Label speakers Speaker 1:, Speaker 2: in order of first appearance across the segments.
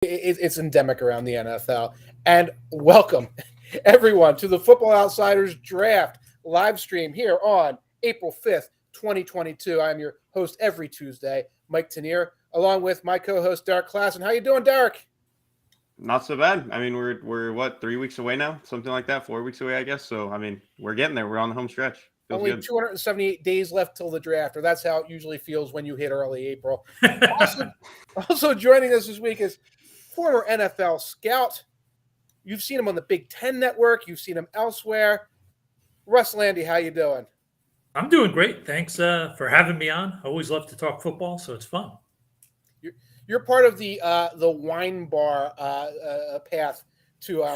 Speaker 1: It's endemic around the NFL. And welcome, everyone, to the Football Outsiders Draft live stream here on April 5th, 2022. I'm your host every Tuesday, Mike Tanier, along with my co-host, Derrik Klassen. How you doing, Derrik?
Speaker 2: Not so bad. I mean, we're what, 3 weeks away now? Something like that, 4 weeks away, I guess. So, I mean, we're getting there. We're on the home stretch. Feels
Speaker 1: Only
Speaker 2: good.
Speaker 1: 278 days left till the draft, or that's how it usually feels when you hit early April. Also joining us this week is former NFL scout. You've seen him on the Big Ten Network. You've seen him elsewhere. Russ, Lande, how you doing?
Speaker 3: I'm doing great. Thanks for having me on. I always love to talk football, so it's fun.
Speaker 1: You're part of the wine bar path to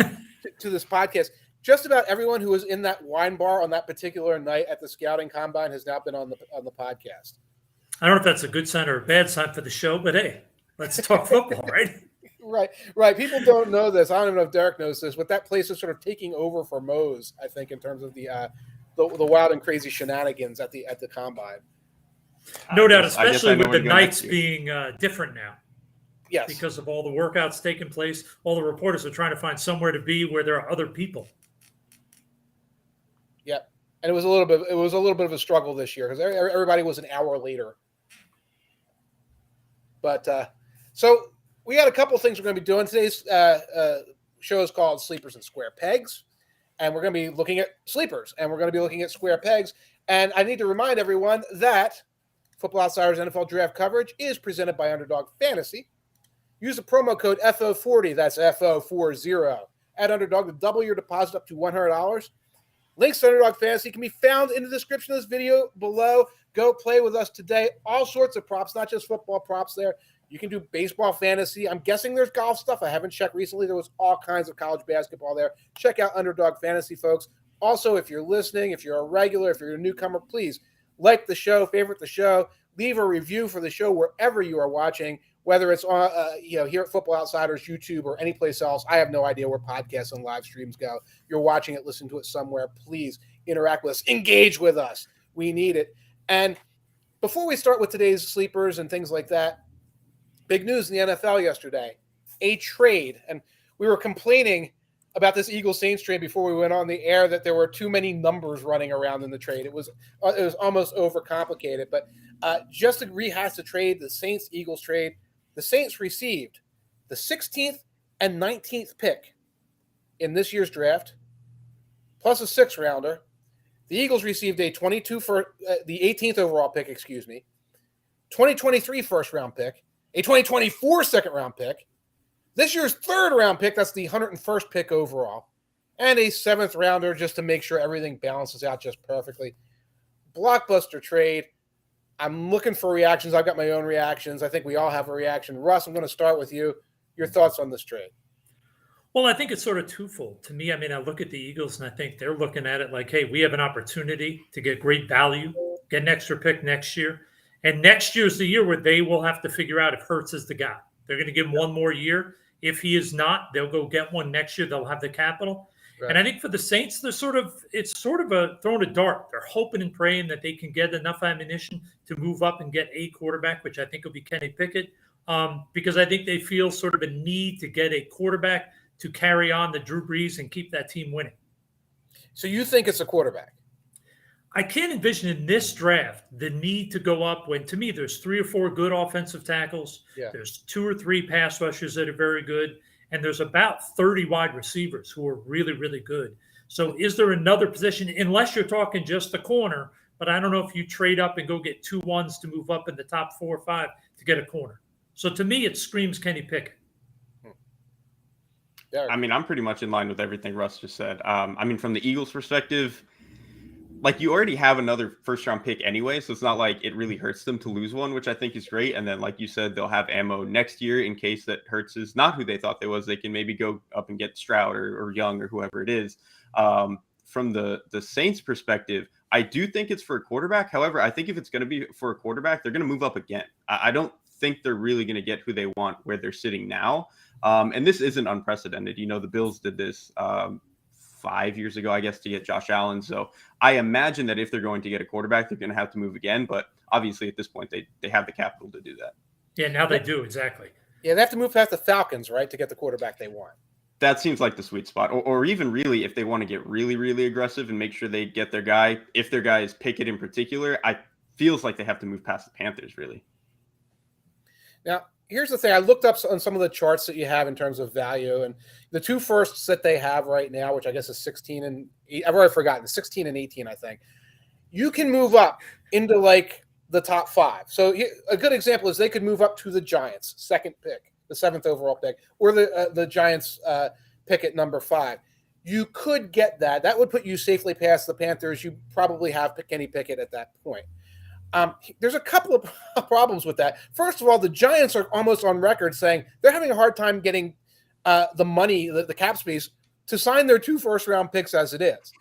Speaker 1: this podcast. Just about everyone who was in that wine bar on that particular night at the scouting combine has now been on the podcast.
Speaker 3: I don't know if that's a good sign or a bad sign for the show, but hey, let's talk football, right?
Speaker 1: Right. People don't know this. I don't even know if Derrik knows this, but that place is sort of taking over for Moe's, I think, in terms of the wild and crazy shenanigans at the combine.
Speaker 3: No doubt, especially with the nights being different now.
Speaker 1: Yes.
Speaker 3: Because of all the workouts taking place, all the reporters are trying to find somewhere to be where there are other people.
Speaker 1: Yeah, and it was a little bit of a struggle this year because everybody was an hour later. But so we got a couple of things we're going to be doing. Today's show is called Sleepers and Square Pegs, and we're going to be looking at sleepers, and we're going to be looking at square pegs. And I need to remind everyone that Football Outsiders NFL Draft coverage is presented by Underdog Fantasy. Use the promo code FO40, that's FO40, at Underdog to double your deposit up to $100. Links to Underdog Fantasy can be found in the description of this video below. Go play with us today. All sorts of props, not just football props there. You can do baseball fantasy. I'm guessing there's golf stuff. I haven't checked recently. There was all kinds of college basketball there. Check out Underdog Fantasy, folks. Also, if you're listening, if you're a regular, if you're a newcomer, please like the show, favorite the show, leave a review for the show wherever you are watching, whether it's on here at Football Outsiders, YouTube, or any place else. I have no idea where podcasts and live streams go. You're watching it, listen to it somewhere. Please interact with us, engage with us. We need it. And before we start with today's sleepers and things like that, big news in the NFL yesterday, a trade. And we were complaining about this Eagles-Saints trade before we went on the air that there were too many numbers running around in the trade. It was almost overcomplicated. But just to rehash the trade, the Saints-Eagles trade, the Saints received the 16th and 19th pick in this year's draft, plus a 6th-rounder. The Eagles received the 18th overall pick, 2023 first-round pick, a 2024 second-round pick, this year's 3rd-round pick, that's the 101st pick overall, and a 7th-rounder just to make sure everything balances out just perfectly. Blockbuster trade. I'm looking for reactions. I've got my own reactions. I think we all have a reaction. Russ, I'm going to start with you. Your thoughts on this trade?
Speaker 3: Well, I think it's sort of twofold. To me, I mean, I look at the Eagles and I think they're looking at it like, hey, we have an opportunity to get great value, get an extra pick next year. And next year's the year where they will have to figure out if Hurts is the guy. They're going to give him one more year. If he is not, they'll go get one next year. They'll have the capital. Right. And I think for the Saints, it's sort of a throwing a dart. They're hoping and praying that they can get enough ammunition to move up and get a quarterback, which I think will be Kenny Pickett, because I think they feel sort of a need to get a quarterback to carry on the Drew Brees and keep that team winning.
Speaker 1: So you think it's a quarterback?
Speaker 3: I can't envision in this draft the need to go up when, to me, there's 3 or 4 good offensive tackles. Yeah. There's 2 or 3 pass rushers that are very good. And there's about 30 wide receivers who are really, really good. So is there another position, unless you're talking just the corner, but I don't know if you trade up and go get 2 ones to move up in the top 4 or 5 to get a corner. So to me, it screams Kenny Pickett.
Speaker 2: I mean, I'm pretty much in line with everything Russ just said. I mean, from the Eagles' perspective, like, you already have another first-round pick anyway, so it's not like it really hurts them to lose one, which I think is great. And then, like you said, they'll have ammo next year in case that Hurts is not who they thought they was. They can maybe go up and get Stroud or Young or whoever it is. From the Saints' perspective, I do think it's for a quarterback. However, I think if it's going to be for a quarterback, they're going to move up again. I don't think they're really going to get who they want where they're sitting now. And this isn't unprecedented. You know, the Bills did this 5 years ago, I guess, to get Josh Allen. So I imagine that if they're going to get a quarterback, they're going to have to move again. But obviously at this point, they have the capital to do that.
Speaker 3: Yeah, now they do. Exactly.
Speaker 1: Yeah, they have to move past the Falcons, right, to get the quarterback they want.
Speaker 2: That seems like the sweet spot. Or even really, if they want to get really, really aggressive and make sure they get their guy, if their guy is Pickett in particular, feels like they have to move past the Panthers, really.
Speaker 1: Now, here's the thing. I looked up on some of the charts that you have in terms of value, and the 2 firsts that they have right now, which I guess is 16 and I've already forgotten, 16 and 18, I think. You can move up into like the top 5. So a good example is they could move up to the Giants, 2nd pick, the 7th overall pick, or the Giants pick at number 5. You could get that. That would put you safely past the Panthers. You probably have Kenny Pickett at that point. There's a couple of problems with that. First of all, the Giants are almost on record saying they're having a hard time getting the money, the cap space, to sign their 2 first-round picks as it is.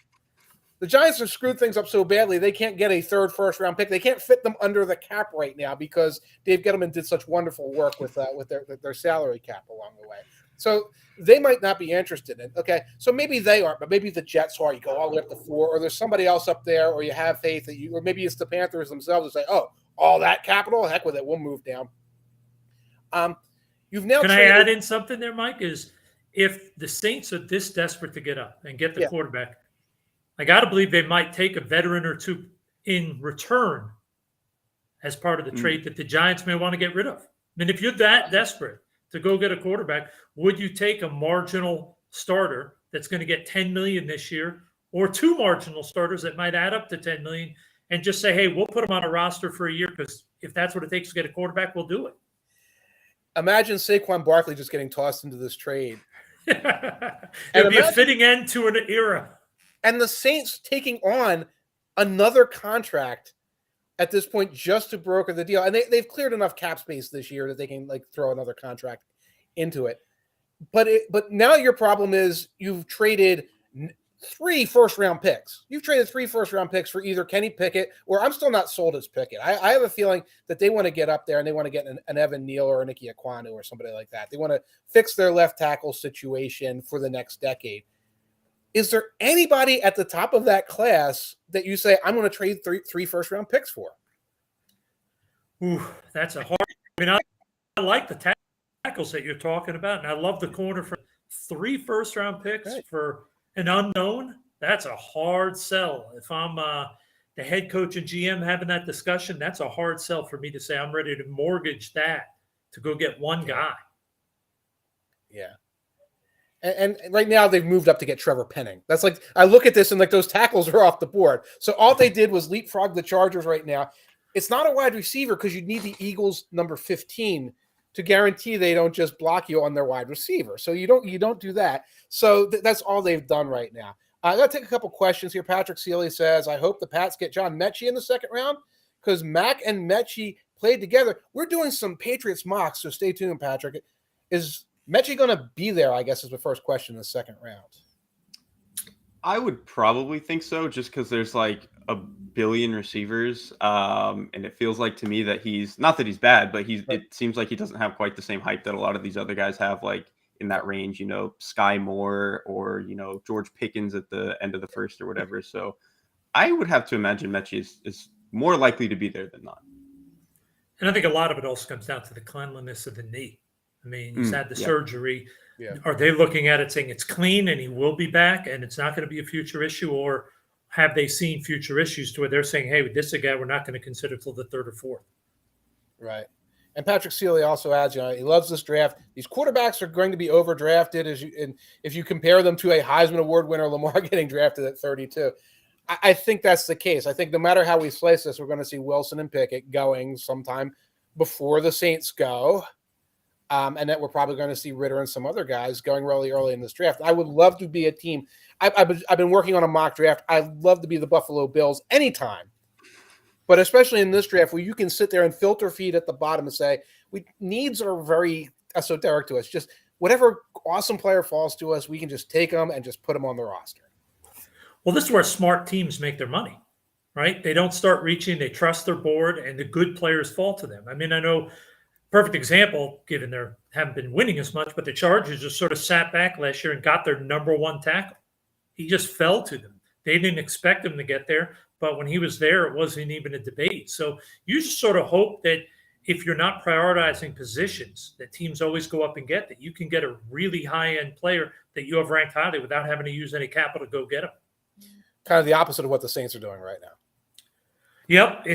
Speaker 1: The Giants have screwed things up so badly they can't get a 3rd first-round pick. They can't fit them under the cap right now because Dave Gettleman did such wonderful work with their salary cap along the way. So they might not be interested in. Okay, so maybe they aren't, but maybe the Jets are. You go all the way up to 4, or there's somebody else up there, or you have faith that or maybe it's the Panthers themselves who say, "Oh, all that capital, heck with it, we'll move down." You've now.
Speaker 3: Can I add in something there, Mike? Is if the Saints are this desperate to get up and get the quarterback, I got to believe they might take a veteran or 2 in return as part of the trade that the Giants may want to get rid of. I mean, if you're that desperate to go get a quarterback, would you take a marginal starter that's going to get $10 million this year, or 2 marginal starters that might add up to $10 million, and just say, "Hey, we'll put them on a roster for a year because if that's what it takes to get a quarterback, we'll do it."
Speaker 1: Imagine Saquon Barkley just getting tossed into this trade.
Speaker 3: It'd be a fitting end to an era.
Speaker 1: And the Saints taking on another contract at this point just to broker the deal. And they've cleared enough cap space this year that they can like throw another contract into it. But now your problem is you've traded 3 first-round picks. You've traded 3 first-round picks for either Kenny Pickett, or I'm still not sold as Pickett. I have a feeling that they want to get up there and they want to get an Evan Neal or a Nicky Ekwonu or somebody like that. They want to fix their left tackle situation for the next decade. Is there anybody at the top of that class that you say, I'm going to trade 3 first-round picks for?
Speaker 3: Ooh, that's a hard. I mean, I like the tackles that you're talking about, and I love the corner for 3 first-round picks for an unknown. That's a hard sell. If I'm the head coach and GM having that discussion, that's a hard sell for me to say I'm ready to mortgage that to go get one guy.
Speaker 1: Yeah. And right now they've moved up to get Trevor Penning. That's like, I look at this and like those tackles are off the board. So all they did was leapfrog the Chargers right now. It's not a wide receiver because you need the Eagles number 15 to guarantee they don't just block you on their wide receiver. So you don't do that. So that's all they've done right now. I got to take a couple questions here. Patrick Seeley says, I hope the Pats get John Mechie in the 2nd round because Mack and Mechie played together. We're doing some Patriots mocks, so stay tuned, Patrick. Is Mechie going to be there, I guess, is the first question in the 2nd round?
Speaker 2: I would probably think so, just because there's like a billion receivers, and it feels like to me that he's not that he's bad, but it seems like he doesn't have quite the same hype that a lot of these other guys have, like in that range, Sky Moore or George Pickens at the end of the 1st or whatever. So I would have to imagine Mechie is more likely to be there than not.
Speaker 3: And I think a lot of it also comes down to the cleanliness of the knee. I mean, he's had the surgery. Yeah. Are they looking at it saying it's clean and he will be back and it's not going to be a future issue? Or have they seen future issues to where they're saying, hey, this is a guy we're not going to consider till the 3rd or 4th?
Speaker 1: Right. And Patrick Seeley also adds, he loves this draft. These quarterbacks are going to be overdrafted and if you compare them to a Heisman Award winner, Lamar getting drafted at 32. I think that's the case. I think no matter how we slice this, we're going to see Wilson and Pickett going sometime before the Saints go. And that we're probably going to see Ritter and some other guys going really early in this draft. I would love to be a team. I've been working on a mock draft. I'd love to be the Buffalo Bills anytime. But especially in this draft where you can sit there and filter feed at the bottom and say, needs are very esoteric to us. Just whatever awesome player falls to us, we can just take them and just put them on the roster.
Speaker 3: Well, this is where smart teams make their money, right? They don't start reaching. They trust their board, and the good players fall to them. I mean, I know perfect example, given they haven't been winning as much, but the Chargers just sort of sat back last year and got their number 1 tackle. He just fell to them. They didn't expect him to get there, but when he was there, it wasn't even a debate. So you just sort of hope that if you're not prioritizing positions that teams always go up and get, that you can get a really high-end player that you have ranked highly without having to use any capital to go get them.
Speaker 1: Kind of the opposite of what the Saints are doing right now.
Speaker 3: Yep,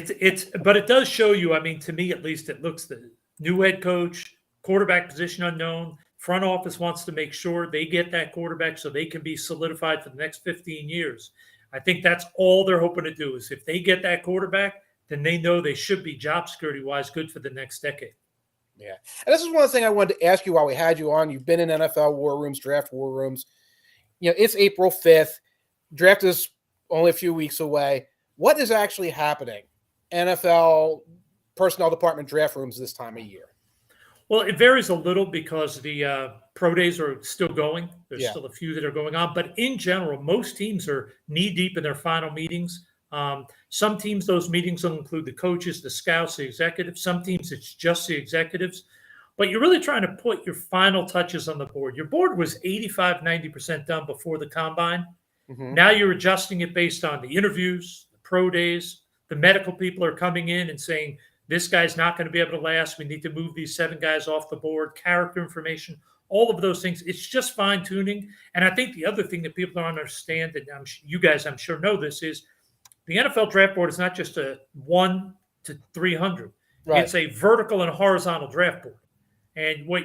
Speaker 3: but it does show you. I mean, to me at least, it looks the new head coach, quarterback position unknown. Front office wants to make sure they get that quarterback so they can be solidified for the next 15 years. I think that's all they're hoping to do is if they get that quarterback, then they know they should be job security-wise good for the next decade.
Speaker 1: Yeah. And this is one thing I wanted to ask you while we had you on. You've been in NFL war rooms, draft war rooms. It's April 5th. Draft is only a few weeks away. What is actually happening? NFL personnel department draft rooms this time of year.
Speaker 3: Well, it varies a little because the pro days are still going. There's still a few that are going on. But in general, most teams are knee-deep in their final meetings. Some teams, those meetings will include the coaches, the scouts, the executives. Some teams, it's just the executives. But you're really trying to put your final touches on the board. Your board was 85, 90% done before the combine. Mm-hmm. Now you're adjusting it based on the interviews, the pro days. The medical people are coming in and saying, this guy's not going to be able to last. We need to move these 7 guys off the board, character information, all of those things. It's just fine tuning. And I think the other thing that people don't understand, and you guys, I'm sure know this, is the NFL draft board is not just a 1 to 300. Right. It's a vertical and horizontal draft board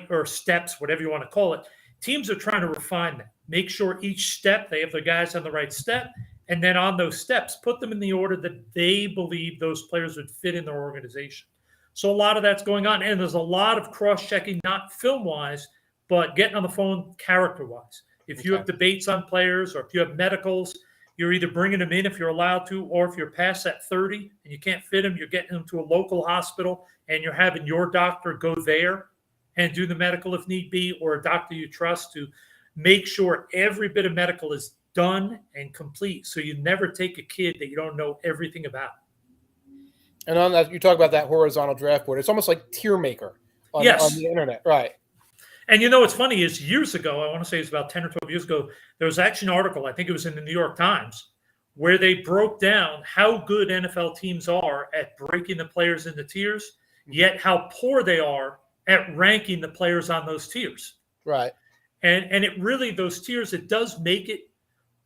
Speaker 3: or steps, whatever you want to call it. Teams are trying to refine that. Make sure each step, they have their guys on the right step. And then on those steps, put them in the order that they believe those players would fit in their organization. So a lot of that's going on. And there's a lot of cross-checking, not film-wise, but getting on the phone character-wise. If you have debates on players or if you have medicals, you're either bringing them in if you're allowed to, or if you're past that 30 and you can't fit them, you're getting them to a local hospital and you're having your doctor go there and do the medical if need be, or a doctor you trust to make sure every bit of medical is done and complete, so you never take a kid that you don't know everything about.
Speaker 1: And on that, you talk about that horizontal draft board. It's almost like tier maker on the internet, right?
Speaker 3: And what's funny is years ago, I want to say it's about 10 or 12 years ago, there was actually an article, I think it was in the New York Times, where they broke down how good NFL teams are at breaking the players into tiers, yet how poor they are at ranking the players on those tiers.
Speaker 1: Right.
Speaker 3: And it really, those tiers, it does make it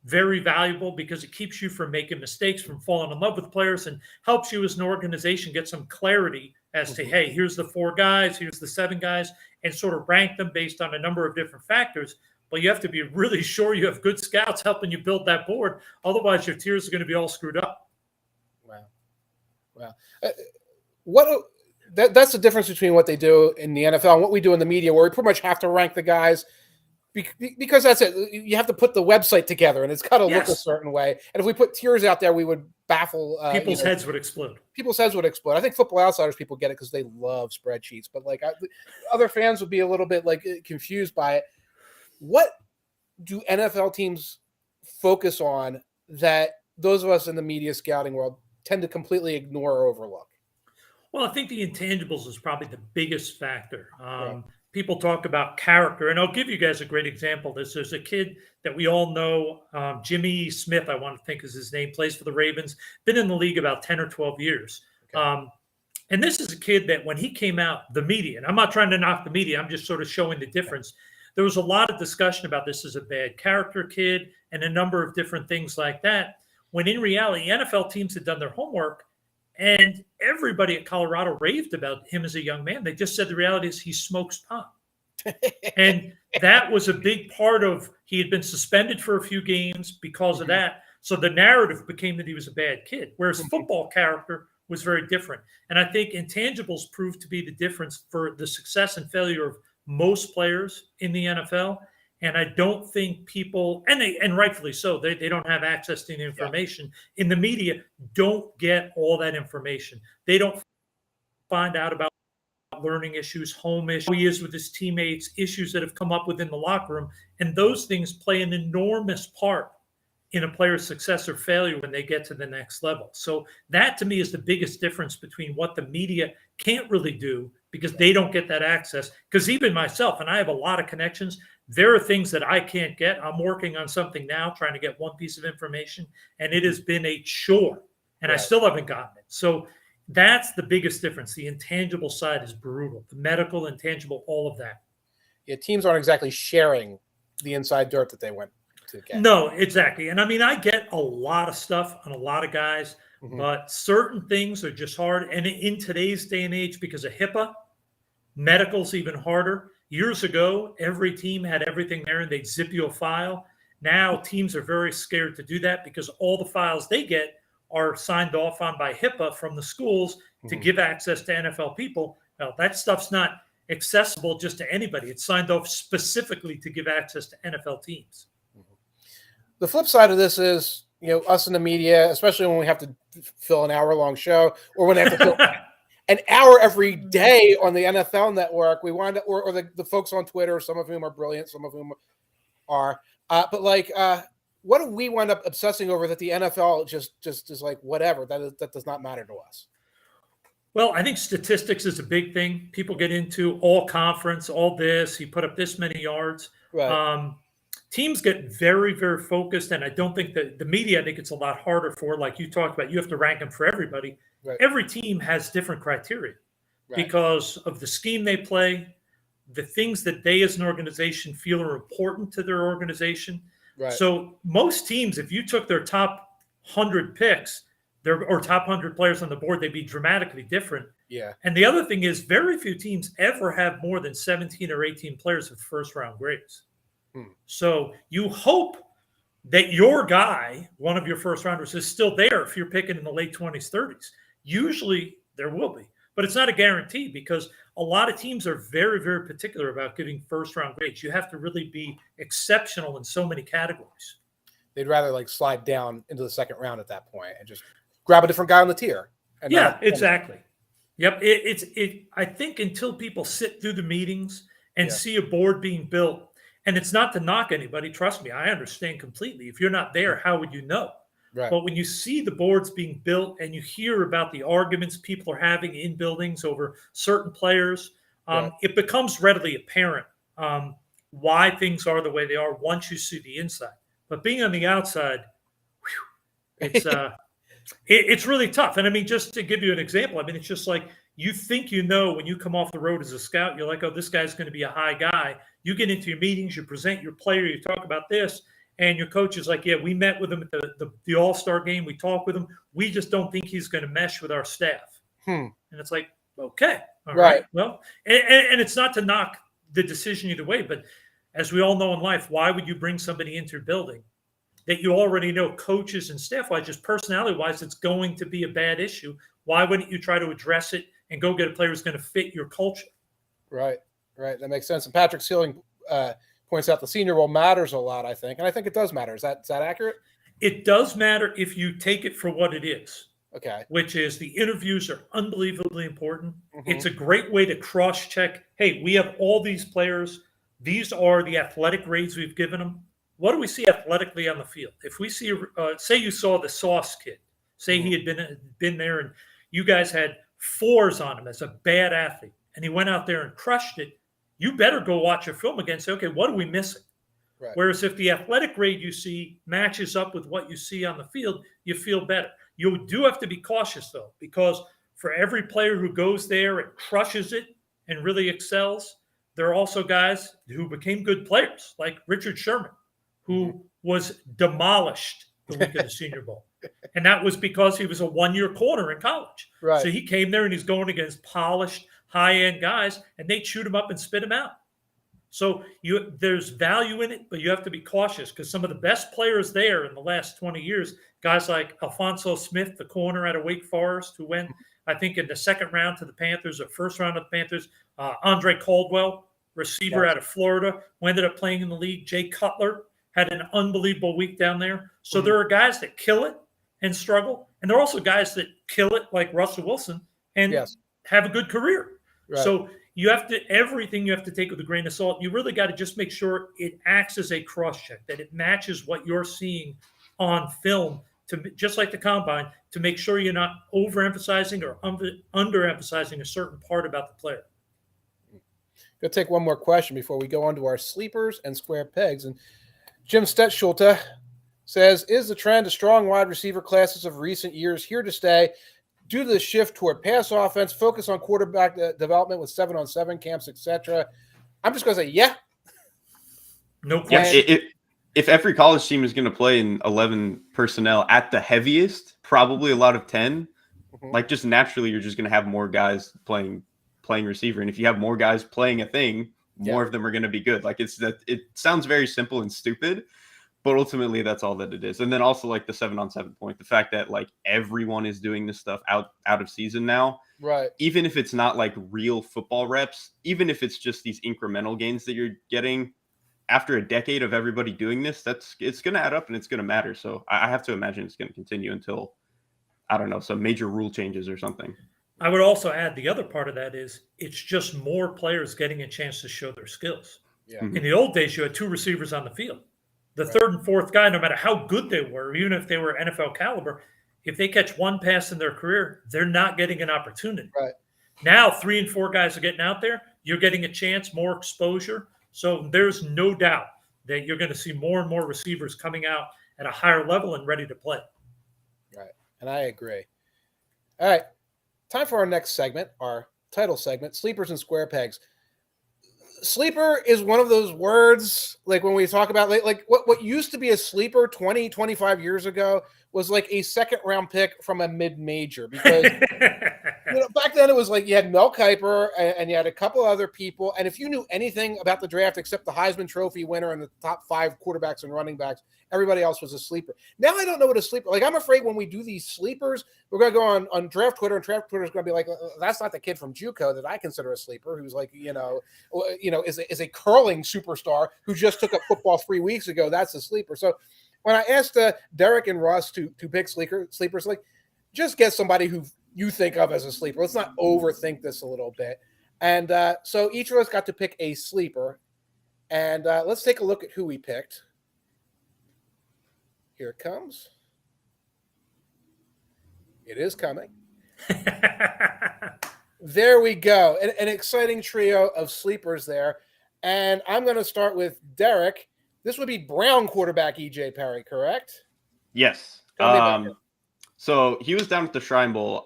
Speaker 3: very valuable because it keeps you from making mistakes, from falling in love with players, and helps you as an organization get some clarity as to, hey, here's the 4 guys, here's the 7 guys, and sort of rank them based on a number of different factors. But you have to be really sure you have good scouts helping you build that board. Otherwise, your tiers are going to be all screwed up.
Speaker 1: Wow. That's the difference between what they do in the NFL and what we do in the media, where we pretty much have to rank the guys because that's it. You have to put the website together, and it's got to look a certain way. And if we put tiers out there, we would baffle.
Speaker 3: People's heads would explode.
Speaker 1: People's heads would explode. I think Football Outsiders people get it because they love spreadsheets, but other fans would be a little bit confused by it. What do NFL teams focus on that those of us in the media scouting world tend to completely ignore or overlook?
Speaker 3: Well, I think the intangibles is probably the biggest factor. Right. People talk about character, and I'll give you guys a great example. There's a kid that we all know, Jimmy Smith, I want to think is his name, plays for the Ravens, been in the league about 10 or 12 years. Okay. And this is a kid that when he came out, the media, and I'm not trying to knock the media, I'm just sort of showing the difference. There was a lot of discussion about this as a bad character kid and a number of different things like that, when in reality, NFL teams had done their homework, and everybody at Colorado raved about him as a young man. They just said the reality is he smokes pot. And that was a big part of, he had been suspended for a few games because of that. So the narrative became that he was a bad kid, whereas football character was very different. And I think intangibles proved to be the difference for the success and failure of most players in the NFL. And I don't think people, and rightfully so, they don't have access to the information. In the media, don't get all that information. They don't find out about learning issues, home issues, how he is with his teammates, issues that have come up within the locker room. And those things play an enormous part in a player's success or failure when they get to the next level. So that to me is the biggest difference between what the media can't really do because they don't get that access. Because even myself, and I have a lot of connections, there are things that I can't get. I'm working on something now, trying to get one piece of information, and it has been a chore, and I still haven't gotten it. So That's the biggest difference. The intangible side is brutal. The medical, intangible, all of that.
Speaker 1: Yeah, teams aren't exactly sharing the inside dirt that they went to get.
Speaker 3: No, exactly. And I mean, I get a lot of stuff on a lot of guys, but certain things are just hard. And in today's day and age, because of HIPAA, medical's even harder. Years ago, every team had everything there and they'd zip you a file. Now teams are very scared to do that because all the files they get are signed off on by HIPAA from the schools to give access to NFL people. Now, that stuff's not accessible just to anybody. It's signed off specifically to give access to NFL teams.
Speaker 1: The flip side of this is, us in the media, especially when we have to fill an hour-long show or when they have to fill an hour every day on the NFL Network, we wind up, or the folks on Twitter, some of whom are brilliant, some of whom are, but what do we wind up obsessing over that the NFL just is like, whatever, that does not matter to us?
Speaker 3: Well, I think statistics is a big thing. People get into all conference, all this, he put up this many yards.
Speaker 1: Right.
Speaker 3: Teams get very, very focused, and I don't think that the media, I think it's a lot harder for, like you talked about, you have to rank them for everybody.
Speaker 1: Right.
Speaker 3: Every team has different criteria because of the scheme they play, the things that they as an organization feel are important to their organization.
Speaker 1: Right.
Speaker 3: So most teams, if you took their top 100 picks or top 100 players on the board, they'd be dramatically different.
Speaker 1: Yeah.
Speaker 3: And the other thing is very few teams ever have more than 17 or 18 players with first-round grades. So you hope that your guy, one of your first-rounders, is still there if you're picking in the late 20s, 30s. Usually there will be, but it's not a guarantee because a lot of teams are very, very particular about giving first-round grades. You have to really be exceptional in so many categories.
Speaker 1: They'd rather slide down into the second round at that point and just grab a different guy on the tier.
Speaker 3: Yeah, exactly. Yep. I think until people sit through the meetings and see a board being built, and it's not to knock anybody, trust me, I understand completely. If you're not there, how would you know?
Speaker 1: Right.
Speaker 3: But when you see the boards being built and you hear about the arguments people are having in buildings over certain players, it becomes readily apparent why things are the way they are once you see the inside. But being on the outside, it's really tough. And I mean, just to give you an example, I mean, it's just like you think when you come off the road as a scout, you're like, oh, this guy's going to be a high guy. You get into your meetings, you present your player, you talk about this, and your coach is like, yeah, we met with him at the All-Star game. We talked with him. We just don't think he's going to mesh with our staff. And it's like, okay, all right. Well, and it's not to knock the decision either way, but as we all know in life, why would you bring somebody into your building that you already know coaches and staff-wise, just personality-wise, it's going to be a bad issue? Why wouldn't you try to address it and go get a player who's going to fit your culture?
Speaker 1: Right. That makes sense. And Patrick Sealing points out the senior role matters a lot, I think. And I think it does matter. Is that accurate?
Speaker 3: It does matter if you take it for what it is.
Speaker 1: Okay.
Speaker 3: Which is the interviews are unbelievably important. It's a great way to cross-check. Hey, we have all these players. These are the athletic grades we've given them. What do we see athletically on the field? If we see, say you saw the Sauce kid, say he had been there and you guys had 4s on him as a bad athlete, and he went out there and crushed it, you better go watch a film again and say, okay, what are we missing?
Speaker 1: Right.
Speaker 3: Whereas if the athletic grade you see matches up with what you see on the field, you feel better. You do have to be cautious, though, because for every player who goes there and crushes it and really excels, there are also guys who became good players, like Richard Sherman, who was demolished the week of the Senior Bowl. And that was because he was a one-year corner in college.
Speaker 1: Right.
Speaker 3: So he came there and he's going against polished, high-end guys, and they shoot him up and spit him out. So there's value in it, but you have to be cautious because some of the best players there in the last 20 years, guys like Alfonso Smith, the corner out of Wake Forest, who went, I think, in the second round to the Panthers or first round of the Panthers, Andre Caldwell, receiver out of Florida, who ended up playing in the league. Jay Cutler had an unbelievable week down there. So there are guys that kill it and struggle, and there are also guys that kill it like Russell Wilson and have a good career. Right. So everything you have to take with a grain of salt. You really got to just make sure it acts as a cross-check, that it matches what you're seeing on film, just like the combine, to make sure you're not overemphasizing or underemphasizing a certain part about the player.
Speaker 1: Going to take one more question before we go on to our sleepers and square pegs. And Jim Stetschulta says, is the trend of strong wide receiver classes of recent years here to stay? due to the shift toward pass offense, focus on quarterback development with 7-on-7 camps, etc. I'm just going to say, yeah.
Speaker 3: No question.
Speaker 2: If every college team is going to play in 11 personnel at the heaviest, probably a lot of 10, like just naturally, you're just going to have more guys playing receiver. And if you have more guys playing a thing, more of them are going to be good. Like it sounds very simple and stupid, but ultimately that's all that it is. And then also like the 7-on-7 point, the fact that like everyone is doing this stuff out of season now,
Speaker 1: right?
Speaker 2: Even if it's not like real football reps, even if it's just these incremental gains that you're getting after a decade of everybody doing this, it's going to add up and it's going to matter. So I have to imagine it's going to continue until, I don't know, some major rule changes or something.
Speaker 3: I would also add the other part of that is it's just more players getting a chance to show their skills.
Speaker 1: Yeah.
Speaker 3: In the old days, you had 2 receivers on the field. The third and fourth guy, no matter how good they were, even if they were NFL caliber, if they catch one pass in their career, they're not getting an opportunity.
Speaker 1: Right.
Speaker 3: Now, 3 and 4 guys are getting out there. You're getting a chance, more exposure. So there's no doubt that you're going to see more and more receivers coming out at a higher level and ready to play.
Speaker 1: Right. And I agree. All right. Time for our next segment, our title segment, Sleepers and Square Pegs. Sleeper is one of those words, like when we talk about like what used to be a sleeper 20, 25 years ago was like a second round pick from a mid-major, because back then it was like you had Mel Kiper and you had a couple other people. And if you knew anything about the draft except the Heisman Trophy winner and the top 5 quarterbacks and running backs, everybody else was a sleeper. Now I don't know what a sleeper, like I'm afraid when we do these sleepers, we're going to go on draft Twitter, and draft Twitter is going to be like, that's not the kid from JUCO that I consider a sleeper, who's like, is a curling superstar who just took up football 3 weeks ago. That's a sleeper. So when I asked Derrik and Russ to pick sleepers, like just get somebody who you think of as a sleeper. Let's not overthink this a little bit. And so each of us got to pick a sleeper. And let's take a look at who we picked. Here it comes. It is coming. There we go. An exciting trio of sleepers there. And I'm going to start with Derrik. This would be Brown quarterback E.J. Perry, correct?
Speaker 2: Yes. So he was down at the Shrine Bowl.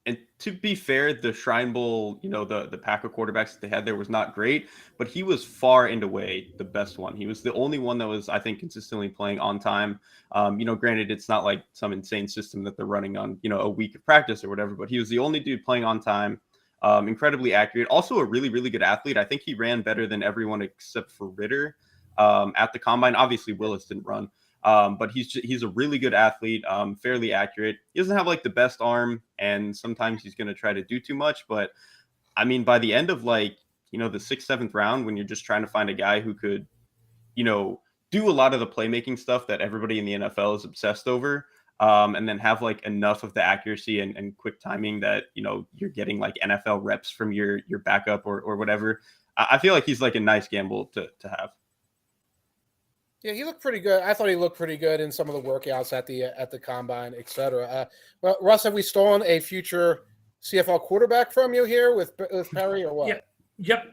Speaker 2: And to be fair, the Shrine Bowl, the pack of quarterbacks that they had there was not great, but he was far and away the best one. He was the only one that was, I think, consistently playing on time. Granted, it's not like some insane system that they're running on, a week of practice or whatever, but he was the only dude playing on time, incredibly accurate. Also a really, really good athlete. I think he ran better than everyone except for Ritter at the combine. Obviously, Willis didn't run. But he's a really good athlete, fairly accurate. He doesn't have like the best arm, and sometimes he's going to try to do too much. But I mean, by the end of the 6th, 7th round, when you're just trying to find a guy who could, do a lot of the playmaking stuff that everybody in the NFL is obsessed over, and then have like enough of the accuracy and quick timing that, you're getting like NFL reps from your backup or whatever. I feel like he's like a nice gamble to have.
Speaker 1: Yeah, he looked pretty good. I thought he looked pretty good in some of the workouts at the combine, et cetera. Well, Russ, have we stolen a future CFL quarterback from you here with Perry or what?
Speaker 3: Yeah. Yep.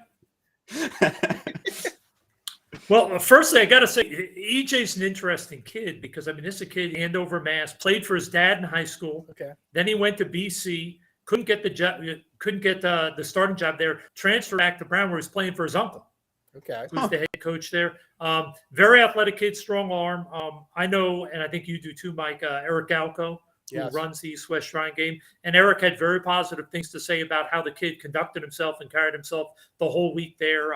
Speaker 3: Well, firstly, I got to say, EJ's an interesting kid because, this is a kid Andover, Mass, played for his dad in high school.
Speaker 1: Okay.
Speaker 3: Then he went to BC, couldn't get the job, couldn't get the starting job there, transferred back to Brown where he's playing for his uncle.
Speaker 1: Okay.
Speaker 3: Who's the head coach there. Very athletic kid, strong arm. I know, and I think you do too, Mike, Eric Galco, who runs the East West Shrine game. And Eric had very positive things to say about how the kid conducted himself and carried himself the whole week there.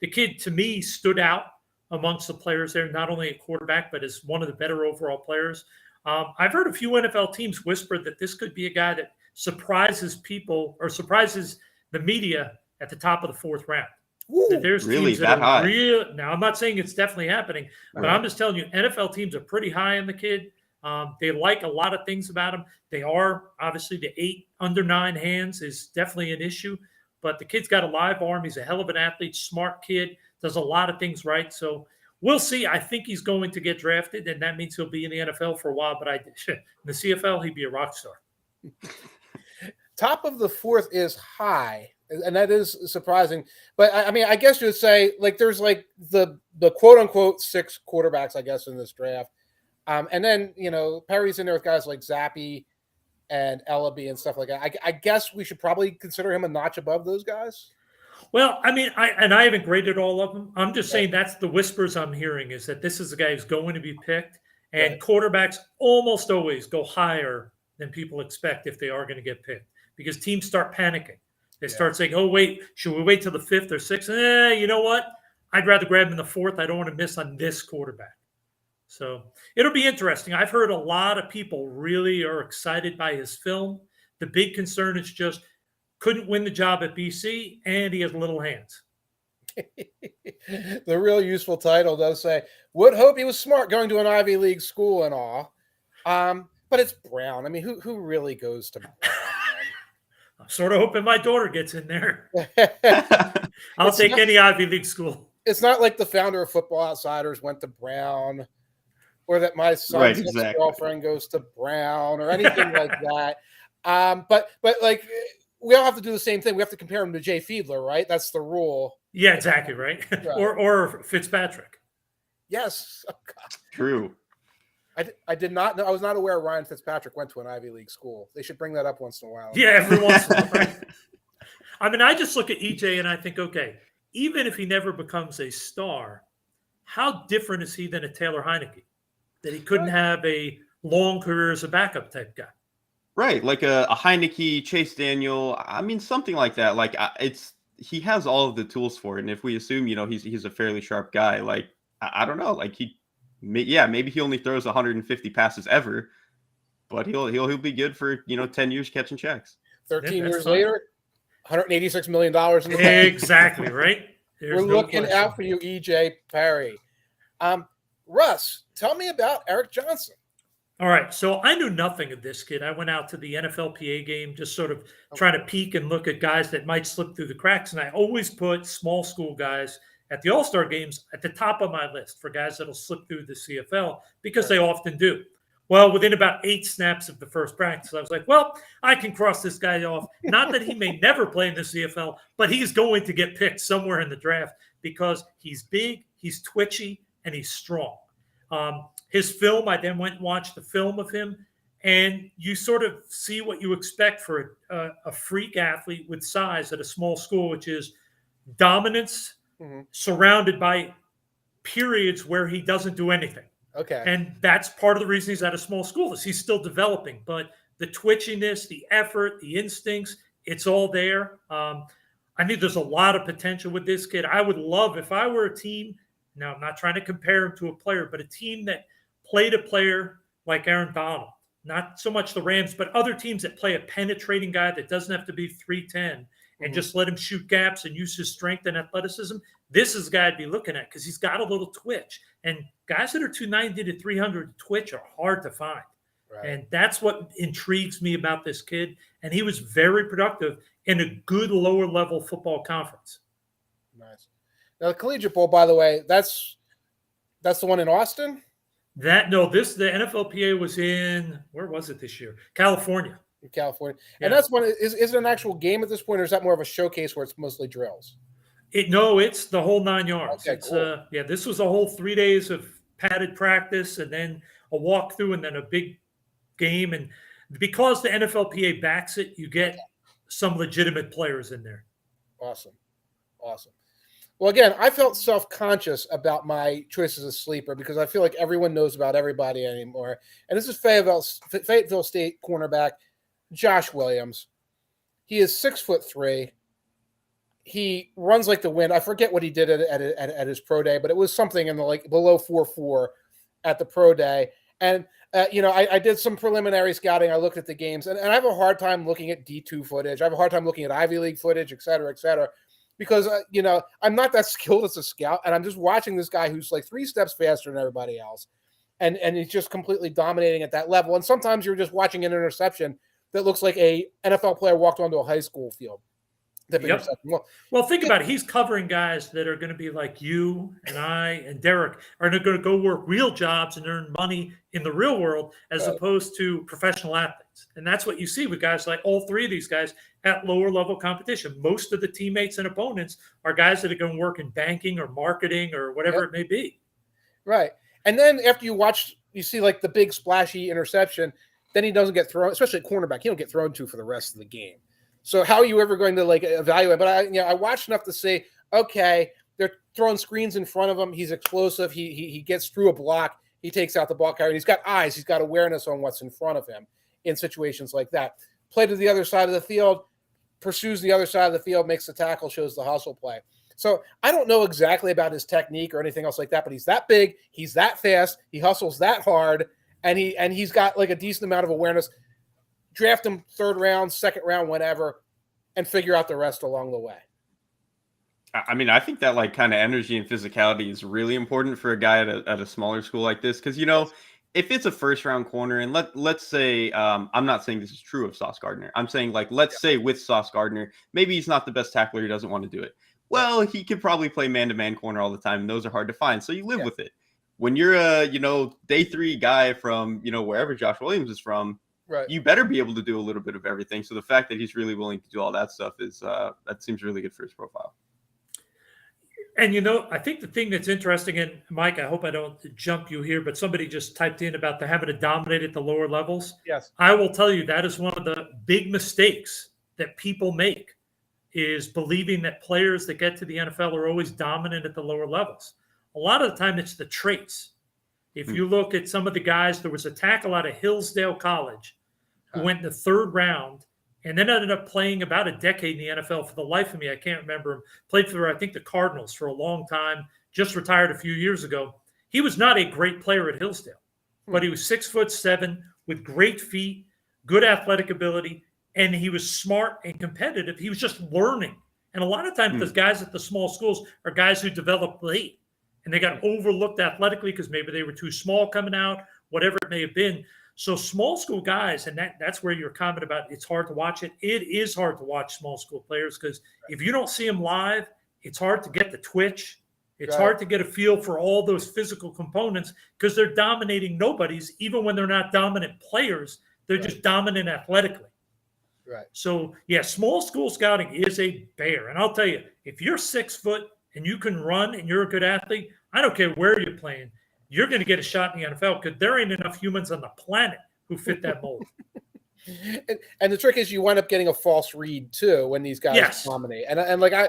Speaker 3: The kid, to me, stood out amongst the players there, not only at quarterback, but as one of the better overall players. I've heard a few NFL teams whisper that this could be a guy that surprises people or surprises the media at the top of the 4th round.
Speaker 2: Ooh,
Speaker 3: there's
Speaker 2: really
Speaker 3: teams that
Speaker 2: high?
Speaker 3: Now, I'm not saying it's definitely happening, but I'm just telling you, NFL teams are pretty high on the kid. They like a lot of things about him. They are, obviously, the 8 under 9 hands is definitely an issue, but the kid's got a live arm. He's a hell of an athlete, smart kid, does a lot of things right. So we'll see. I think he's going to get drafted, and that means he'll be in the NFL for a while, but in the CFL, he'd be a rock star.
Speaker 1: Top of the 4th is high. And that is surprising. But I guess you would say like there's like the quote unquote 6 quarterbacks, I guess, in this draft. And then, Perry's in there with guys like Zappy and Ellaby and stuff like that. I guess we should probably consider him a notch above those guys.
Speaker 3: Well, I mean, I haven't graded all of them. I'm just saying that's the whispers I'm hearing is that this is a guy who's going to be picked, and quarterbacks almost always go higher than people expect if they are going to get picked because teams start panicking. They start saying, oh, wait, should we wait till the 5th or 6th? You know what? I'd rather grab him in the 4th. I don't want to miss on this quarterback. So it'll be interesting. I've heard a lot of people really are excited by his film. The big concern is just couldn't win the job at BC, and he has little hands.
Speaker 1: The real useful title does say, would hope he was smart going to an Ivy League school and all. But it's Brown. I mean, who really goes to Brown?
Speaker 3: I'm sort of hoping my daughter gets in there. I'll take any Ivy League school.
Speaker 1: It's not like the founder of Football Outsiders went to Brown, or that my son's girlfriend goes to Brown, or anything like that. But like we all have to do the same thing. We have to compare him to Jay Fiedler, right? That's the rule.
Speaker 3: Yeah, exactly, right? or Fitzpatrick.
Speaker 1: Yes. Oh, God.
Speaker 2: True.
Speaker 1: I did not know. I was not aware Ryan Fitzpatrick went to an Ivy League school. They should bring that up once in a while.
Speaker 3: Yeah, every once in a while. Right? I mean, I just look at EJ and I think, okay, even if he never becomes a star, how different is he than a Taylor Heineke? That he couldn't have a long career as a backup type guy.
Speaker 2: Right, like a Heineke, Chase Daniel. I mean, something like that. Like he has all of the tools for it. And if we assume, he's a fairly sharp guy, like I don't know, like maybe he only throws 150 passes ever, but he'll be good for 10 years catching checks.
Speaker 1: 13 years later, $186 million in the bank.
Speaker 3: Exactly, right?
Speaker 1: We're looking out for you, EJ Perry. Russ, tell me about Eric Johnson.
Speaker 3: All right, so I knew nothing of this kid. I went out to the NFLPA game, just sort of trying to peek and look at guys that might slip through the cracks. And I always put small school guys at the All-Star games at the top of my list for guys that'll slip through the CFL because they often do. Well, within about 8 snaps of the first practice, I was like, well, I can cross this guy off. Not that he may never play in the CFL, but he's going to get picked somewhere in the draft because he's big, he's twitchy, and he's strong. His film, I then went and watched the film of him, and you sort of see what you expect for a freak athlete with size at a small school, which is dominance surrounded by periods where he doesn't do anything.
Speaker 1: Okay.
Speaker 3: And that's part of the reason he's at a small school is he's still developing. But the twitchiness, the effort, the instincts, it's all there. I think there's a lot of potential with this kid. I would love if I were a team. Now, I'm not trying to compare him to a player, but a team that played a player like Aaron Donald, not so much the Rams, but other teams that play a penetrating guy that doesn't have to be 310 and just let him shoot gaps and use his strength and athleticism. This is the guy I'd be looking at because he's got a little twitch. And guys that are 290 to 300 twitch are hard to find. Right. And that's what intrigues me about this kid. And he was very productive in a good lower level football conference.
Speaker 1: Nice. Now, the Collegiate Bowl, by the way, that's the one in Austin?
Speaker 3: The NFLPA was in, where was it this year? California.
Speaker 1: In California. Yeah. And that's one, is it an actual game at this point, or is that more of a showcase where it's mostly drills?
Speaker 3: It's the whole 9 yards.
Speaker 1: Okay, cool.
Speaker 3: This was a whole 3 days of padded practice and then a walkthrough and then a big game. And because the NFLPA backs it, you get some legitimate players in there.
Speaker 1: Awesome. Well, again, I felt self-conscious about my choice as a sleeper because I feel like everyone knows about everybody anymore. And this is Fayetteville State cornerback Josh Williams. He is 6'3". He runs like the wind. I forget what he did at his pro day, but it was something in the below 4.4 at the pro day. And I did some preliminary scouting. I looked at the games, and I have a hard time looking at D2 footage. I have a hard time looking at Ivy League footage, et cetera, because I'm not that skilled as a scout, and I'm just watching this guy who's like 3 steps faster than everybody else, and he's just completely dominating at that level. And sometimes you're just watching an interception that looks like a NFL player walked onto a high school field.
Speaker 3: Yep. Well, think about it. He's covering guys that are going to be like you and I and Derek are going to go work real jobs and earn money in the real world as opposed to professional athletes. And that's what you see with guys like all 3 of these guys at lower level competition. Most of the teammates and opponents are guys that are going to work in banking or marketing or whatever it may be.
Speaker 1: Right. And then after you see like the big splashy interception, then he doesn't get thrown, especially at cornerback. He don't get thrown to for the rest of the game. So how are you ever going to like evaluate? But I watched enough to say, okay, they're throwing screens in front of him. He's explosive. He gets through a block. He takes out the ball carrier. He's got eyes. He's got awareness on what's in front of him in situations like that. Play to the other side of the field, pursues the other side of the field, makes the tackle, shows the hustle play. So I don't know exactly about his technique or anything else like that, but he's that big, he's that fast, he hustles that hard, and he's got like a decent amount of awareness. Draft him 3rd round, 2nd round, whenever, and figure out the rest along the way.
Speaker 2: I mean, I think that like kind of energy and physicality is really important for a guy at a smaller school like this. Because, if it's a 1st-round corner, and let's say, I'm not saying this is true of Sauce Gardner. I'm saying like, let's say with Sauce Gardner, maybe he's not the best tackler. He doesn't want to do it. Well, he could probably play man-to-man corner all the time, and those are hard to find. So you live with it. When you're a, day 3 guy from, wherever Josh Williams is from,
Speaker 1: right,
Speaker 2: you better be able to do a little bit of everything. So the fact that he's really willing to do all that stuff is that seems really good for his profile.
Speaker 3: And, I think the thing that's interesting, and Mike, I hope I don't jump you here, but somebody just typed in about the having to dominate at the lower levels.
Speaker 1: Yes.
Speaker 3: I will tell you that is one of the big mistakes that people make, is believing that players that get to the NFL are always dominant at the lower levels. A lot of the time it's the traits. If you look at some of the guys, there was a tackle out of Hillsdale College who went in the 3rd round and then ended up playing about a decade in the NFL. For the life of me, I can't remember him. Played for, I think, the Cardinals for a long time, just retired a few years ago. He was not a great player at Hillsdale, but he was 6'7" with great feet, good athletic ability, and he was smart and competitive. He was just learning. And a lot of times those guys at the small schools are guys who develop late, and they got overlooked athletically because maybe they were too small coming out, whatever it may have been. So small school guys, and that's where your comment about it's hard to watch it. It is hard to watch small school players because if you don't see them live, it's hard to get the twitch. It's hard to get a feel for all those physical components because they're dominating nobodies. Even when they're not dominant players, they're just dominant athletically.
Speaker 1: Right.
Speaker 3: So, small school scouting is a bear. And I'll tell you, if you're 6 foot and you can run and you're a good athlete, I don't care where you're playing, you're going to get a shot in the NFL because there ain't enough humans on the planet who fit that mold.
Speaker 1: and the trick is you wind up getting a false read too when these guys dominate. And like a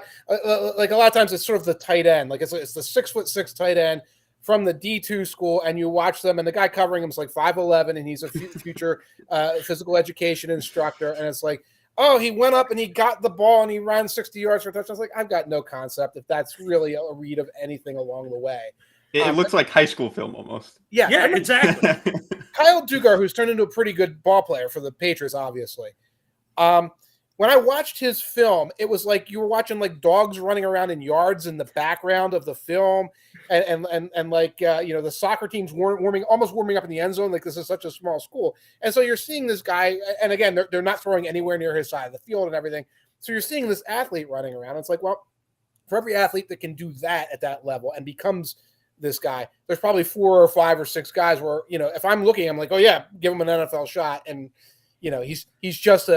Speaker 1: lot of times it's sort of the tight end, like it's the 6'6" tight end from the D2 school, and you watch them, and the guy covering him is like 5'11", and he's a future physical education instructor, and it's like, oh, he went up and he got the ball and he ran 60 yards for a touchdown. I was like, I've got no concept if that's really a read of anything along the way.
Speaker 2: It looks like high school film almost.
Speaker 3: Yeah, exactly.
Speaker 1: Kyle Dugar, who's turned into a pretty good ball player for the Patriots, obviously. When I watched his film, it was like you were watching like dogs running around in yards in the background of the film, and like the soccer teams warming up in the end zone. Like this is such a small school, and so you're seeing this guy, and again they're not throwing anywhere near his side of the field and everything. So you're seeing this athlete running around. It's like, well, for every athlete that can do that at that level and becomes this guy, there's probably 4 or 5 or 6 guys where, if I'm looking, I'm like, oh yeah, give him an NFL shot. And, he's just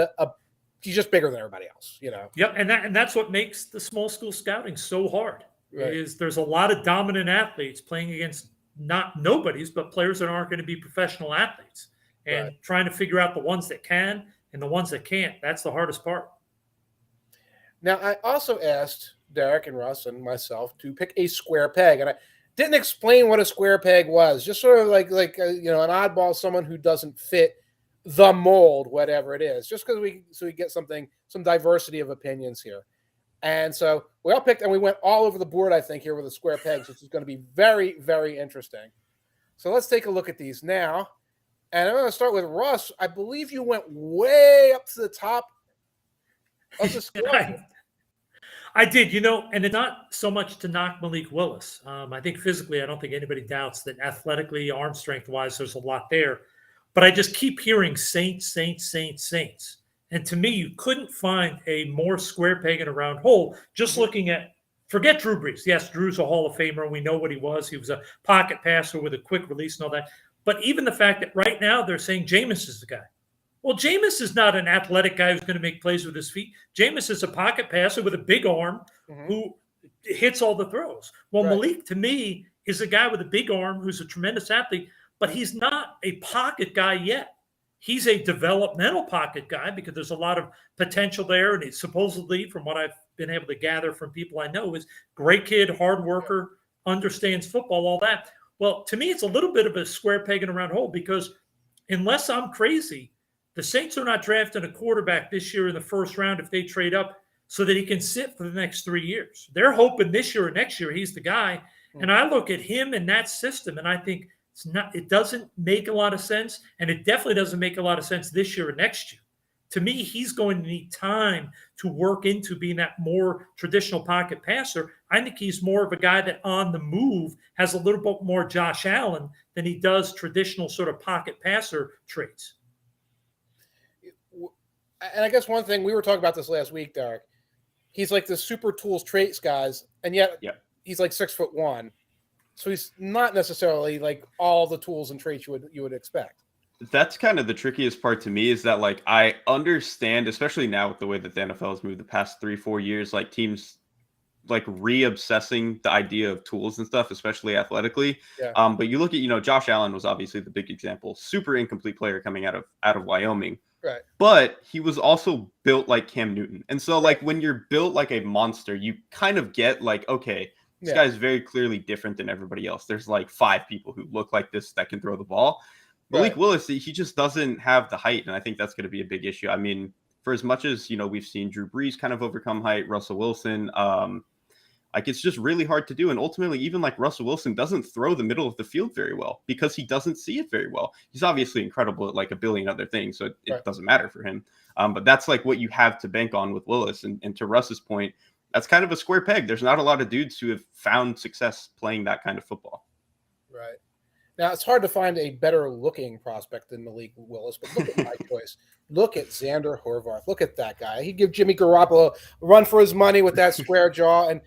Speaker 1: he's just bigger than everybody else,
Speaker 3: Yep. And that's what makes the small school scouting so hard is there's a lot of dominant athletes playing against not nobodies, but players that aren't going to be professional athletes, and trying to figure out the ones that can and the ones that can't. That's the hardest part.
Speaker 1: Now, I also asked Derrik and Russ and myself to pick a square peg, and I didn't explain what a square peg was. Just sort of like an oddball, someone who doesn't fit the mold, whatever it is. Just because we get some diversity of opinions here. And so we all picked, and we went all over the board, I think, here with the square pegs, which is going to be very, very interesting. So let's take a look at these now. And I'm going to start with Russ. I believe you went way up to the top of the square.
Speaker 3: I did, and it's not so much to knock Malik Willis. I think physically, I don't think anybody doubts that athletically, arm strength-wise, there's a lot there. But I just keep hearing Saints. And to me, you couldn't find a more square peg in a round hole. Just looking at, forget Drew Brees. Yes, Drew's a Hall of Famer. We know what he was. He was a pocket passer with a quick release and all that. But even the fact that right now they're saying Jameis is the guy. Well, Jameis is not an athletic guy who's going to make plays with his feet. Jameis is a pocket passer with a big arm who hits all the throws. Well, Malik, to me, is a guy with a big arm who's a tremendous athlete, but he's not a pocket guy yet. he's a developmental pocket guy because there's a lot of potential there. And he's supposedly, from what I've been able to gather from people I know, is great kid, hard worker, understands football, all that. Well, to me, it's a little bit of a square peg in a round hole because unless I'm crazy, the Saints are not drafting a quarterback this year in the first round if they trade up so that he can sit for the next 3 years. They're hoping this year or next year he's the guy. And I look at him and that system, and I think it doesn't make a lot of sense, and it definitely doesn't make a lot of sense this year or next year. To me, he's going to need time to work into being that more traditional pocket passer. I think he's more of a guy that on the move has a little bit more Josh Allen than he does traditional sort of pocket passer traits.
Speaker 1: And I guess one thing, we were talking about this last week, Derek, he's like the super tools traits guys, and yet he's like 6'1". So he's not necessarily like all the tools and traits you would expect.
Speaker 2: That's kind of the trickiest part to me, is that like I understand, especially now with the way that the NFL has moved the past 3-4 years, like teams like re-obsessing the idea of tools and stuff, especially athletically. But you look at, Josh Allen was obviously the big example, super incomplete player coming out of Wyoming.
Speaker 1: Right.
Speaker 2: But he was also built like Cam Newton. And so like when you're built like a monster, you kind of get like, okay, this guy's very clearly different than everybody else. There's like 5 people who look like this that can throw the ball. Malik Willis, he just doesn't have the height, and I think that's going to be a big issue. I mean, for as much as, we've seen Drew Brees kind of overcome height, Russell Wilson, like it's just really hard to do. And ultimately, even like Russell Wilson doesn't throw the middle of the field very well because he doesn't see it very well. He's obviously incredible at like a billion other things, so it doesn't matter for him. But that's like what you have to bank on with Willis. And to Russ's point, that's kind of a square peg. There's not a lot of dudes who have found success playing that kind of football.
Speaker 1: Right. Now, it's hard to find a better looking prospect than Malik Willis, but look at my choice. Look at Zander Horvath. Look at that guy. He'd give Jimmy Garoppolo a run for his money with that square jaw. And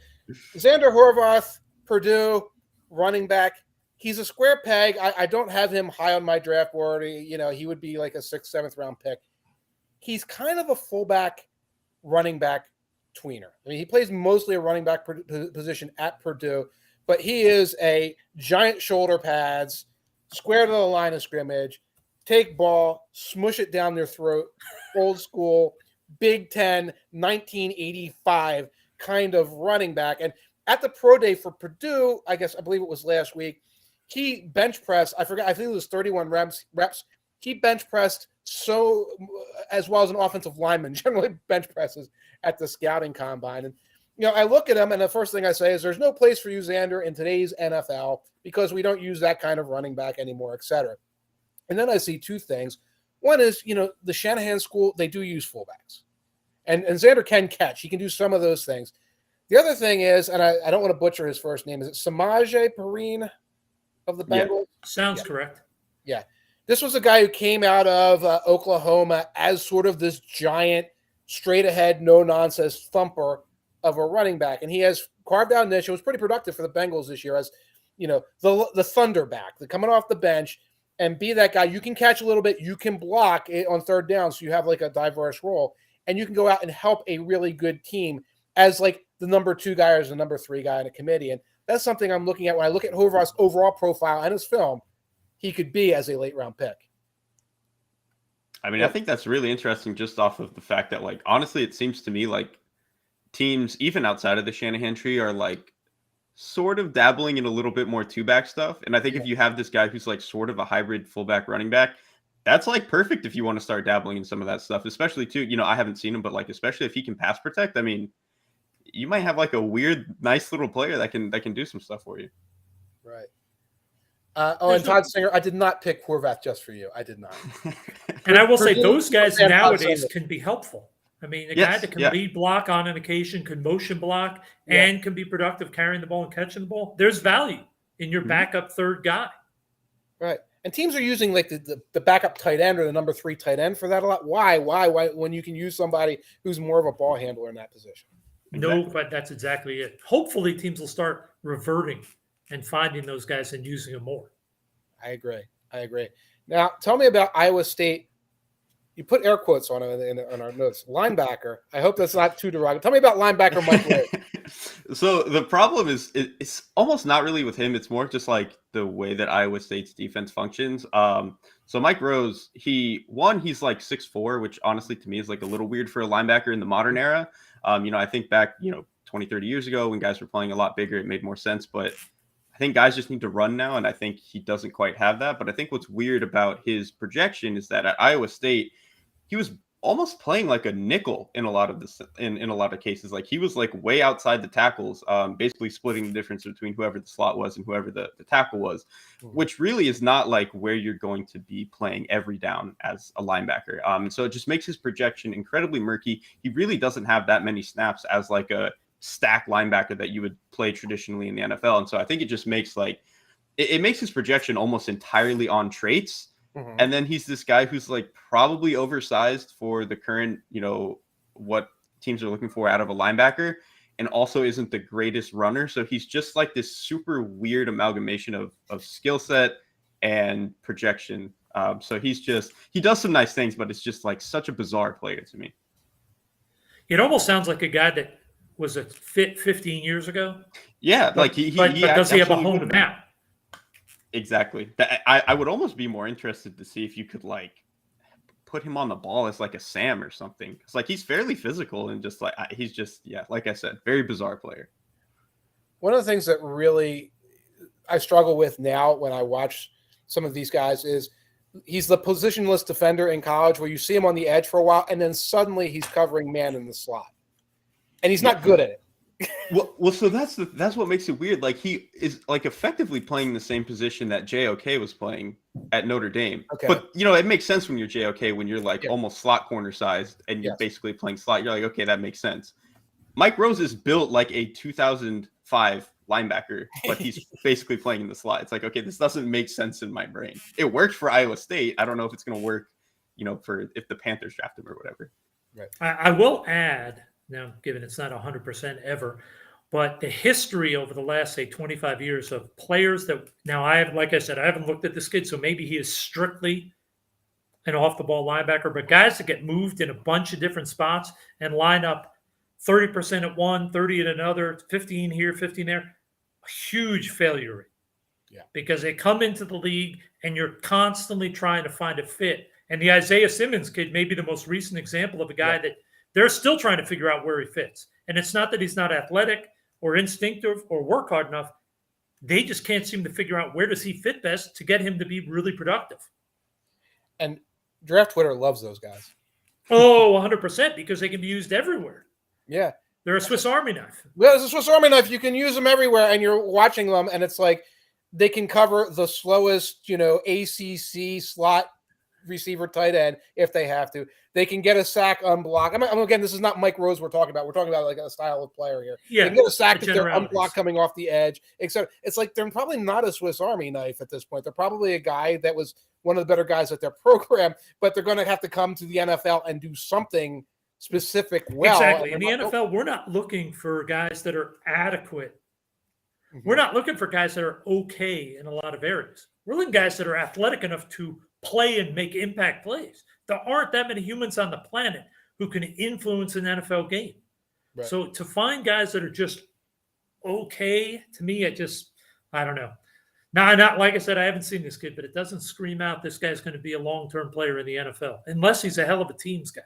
Speaker 1: Zander Horvath, Purdue, running back, he's a square peg. I don't have him high on my draft board. He would be like a 6th, 7th round pick. He's kind of a fullback, running back tweener. I mean, he plays mostly a running back position at Purdue, but he is a giant shoulder pads, square to the line of scrimmage, take ball, smush it down their throat, old school, Big Ten, 1985 kind of running back. And at the pro day for Purdue, I believe it was last week, he bench pressed, I think it was 31 reps. He bench pressed so as well as an offensive lineman generally bench presses at the scouting combine. And I look at him, and the first thing I say is there's no place for you, Zander, in today's NFL because we don't use that kind of running back anymore, et cetera. And then I see 2 things. One is, the Shanahan school, they do use fullbacks. And Zander can catch. He can do some of those things. The other thing is, and I don't want to butcher his first name, is it Samaje Perine of the Bengals?
Speaker 3: Sounds correct.
Speaker 1: Yeah. This was a guy who came out of Oklahoma as sort of this giant, straight-ahead, no-nonsense thumper of a running back, and he has carved out a niche. It was pretty productive for the Bengals this year as, the thunderback, the coming off the bench and be that guy. You can catch a little bit, you can block it on 3rd down, so you have like a diverse role, and you can go out and help a really good team as like the number 2 guy or the number 3 guy in a committee. And that's something I'm looking at when I look at Horvath's overall profile and his film. He could be as a late round pick.
Speaker 2: I mean, I think that's really interesting just off of the fact that, like, honestly, it seems to me like teams, even outside of the Shanahan tree, are like sort of dabbling in a little bit more 2-back stuff. And I think if you have this guy who's like sort of a hybrid fullback running back, that's like perfect if you want to start dabbling in some of that stuff, especially too, I haven't seen him, but like, especially if he can pass protect, I mean, you might have like a weird, nice little player that can do some stuff for you.
Speaker 1: Right. And Todd Singer, I did not pick Horvath just for you. I did not.
Speaker 3: And I will say those guys nowadays can be helpful. I mean, a guy that can lead block on an occasion, can motion block, and can be productive carrying the ball and catching the ball. There's value in your backup 3rd guy. Right.
Speaker 1: And teams are using like the backup tight end or the number 3 tight end for that a lot. Why when you can use somebody who's more of a ball handler in that position?
Speaker 3: No, but that's exactly it. Hopefully teams will start reverting and finding those guys and using them more.
Speaker 1: I agree. Now, tell me about Iowa State. You put air quotes on it on our notes. Linebacker. I hope that's not too derogatory. Tell me about linebacker Mike Wade.
Speaker 2: So the problem is it's almost not really with him. It's more just like the way that Iowa State's defense functions. So Mike Rose, he's like 6'4", which honestly to me is like a little weird for a linebacker in the modern era. I think back, 20, 30 years ago when guys were playing a lot bigger, it made more sense. But I think guys just need to run now, and I think he doesn't quite have that. But I think what's weird about his projection is that at Iowa State, he was almost playing like a nickel in a lot of this in a lot of cases. Like he was like way outside the tackles, basically splitting the difference between whoever the slot was and whoever the tackle was, which really is not like where you're going to be playing every down as a linebacker. So it just makes his projection incredibly murky. He really doesn't have that many snaps as like a stack linebacker that you would play traditionally in the NFL. And so I think it just makes like it makes his projection almost entirely on traits. Mm-hmm. And then he's this guy who's like probably oversized for the current, what teams are looking for out of a linebacker, and also isn't the greatest runner. So he's just like this super weird amalgamation of skill set and projection. So he does some nice things, but it's just like such a bizarre player to me.
Speaker 3: It almost sounds like a guy that was a fit 15 years ago.
Speaker 2: Yeah,
Speaker 3: but does he have a home now?
Speaker 2: Exactly. I would almost be more interested to see if you could like put him on the ball as like a Sam or something. It's like he's fairly physical and just like he's just like I said, very bizarre player.
Speaker 1: One of the things that really I struggle with now when I watch some of these guys is he's the positionless defender in college where you see him on the edge for a while and then suddenly he's covering man in the slot, and he's not good at it.
Speaker 2: Well, so that's what makes it weird. Like he is like effectively playing the same position that JOK was playing at Notre Dame.
Speaker 1: Okay.
Speaker 2: But it makes sense when you're JOK, when you're like almost slot corner sized and you're basically playing slot. You're like, okay, that makes sense. Mike Rose is built like a 2005 linebacker, but he's basically playing in the slot. It's like, okay, this doesn't make sense in my brain. It worked for Iowa State. I don't know if it's going to work, for if the Panthers draft him or whatever.
Speaker 3: Right. I will add. Now, given it's not 100% ever, but the history over the last, say, 25 years of players that now like I said, I haven't looked at this kid, so maybe he is strictly an off-the-ball linebacker, but guys that get moved in a bunch of different spots and line up 30% at one, 30 at another, 15 here, 15 there, a huge failure rate.
Speaker 1: Yeah. Because
Speaker 3: they come into the league and you're constantly trying to find a fit. And the Isaiah Simmons kid may be the most recent example of a guy that they're still trying to figure out where he fits. And it's not that he's not athletic or instinctive or work hard enough. They just can't seem to figure out where does he fit best to get him to be really productive.
Speaker 1: And Draft Twitter loves those guys.
Speaker 3: Oh, 100%, because they can be used everywhere.
Speaker 1: Yeah.
Speaker 3: They're a Swiss Army knife.
Speaker 1: Well, it's a Swiss Army knife. You can use them everywhere, and you're watching them, and it's like they can cover the slowest, ACC slot receiver tight end if they have to. They can get a sack unblocked. Again, this is not Mike Rose we're talking about. We're talking about like a style of player here.
Speaker 3: Yeah,
Speaker 1: they can get a sack if they're unblocked coming off the edge, etc. It's like they're probably not a Swiss Army knife at this point. They're probably a guy that was one of the better guys at their program, but they're going to have to come to the NFL and do something specific well.
Speaker 3: Exactly. In the NFL, we're not looking for guys that are adequate. Mm-hmm. We're not looking for guys that are okay in a lot of areas. We're looking at guys that are athletic enough to play and make impact plays. There aren't that many humans on the planet who can influence an NFL game. Right. So to find guys that are just okay, to me, I don't know. Now, not like I said, I haven't seen this kid, but it doesn't scream out this guy's going to be a long-term player in the NFL, unless he's a hell of a teams guy.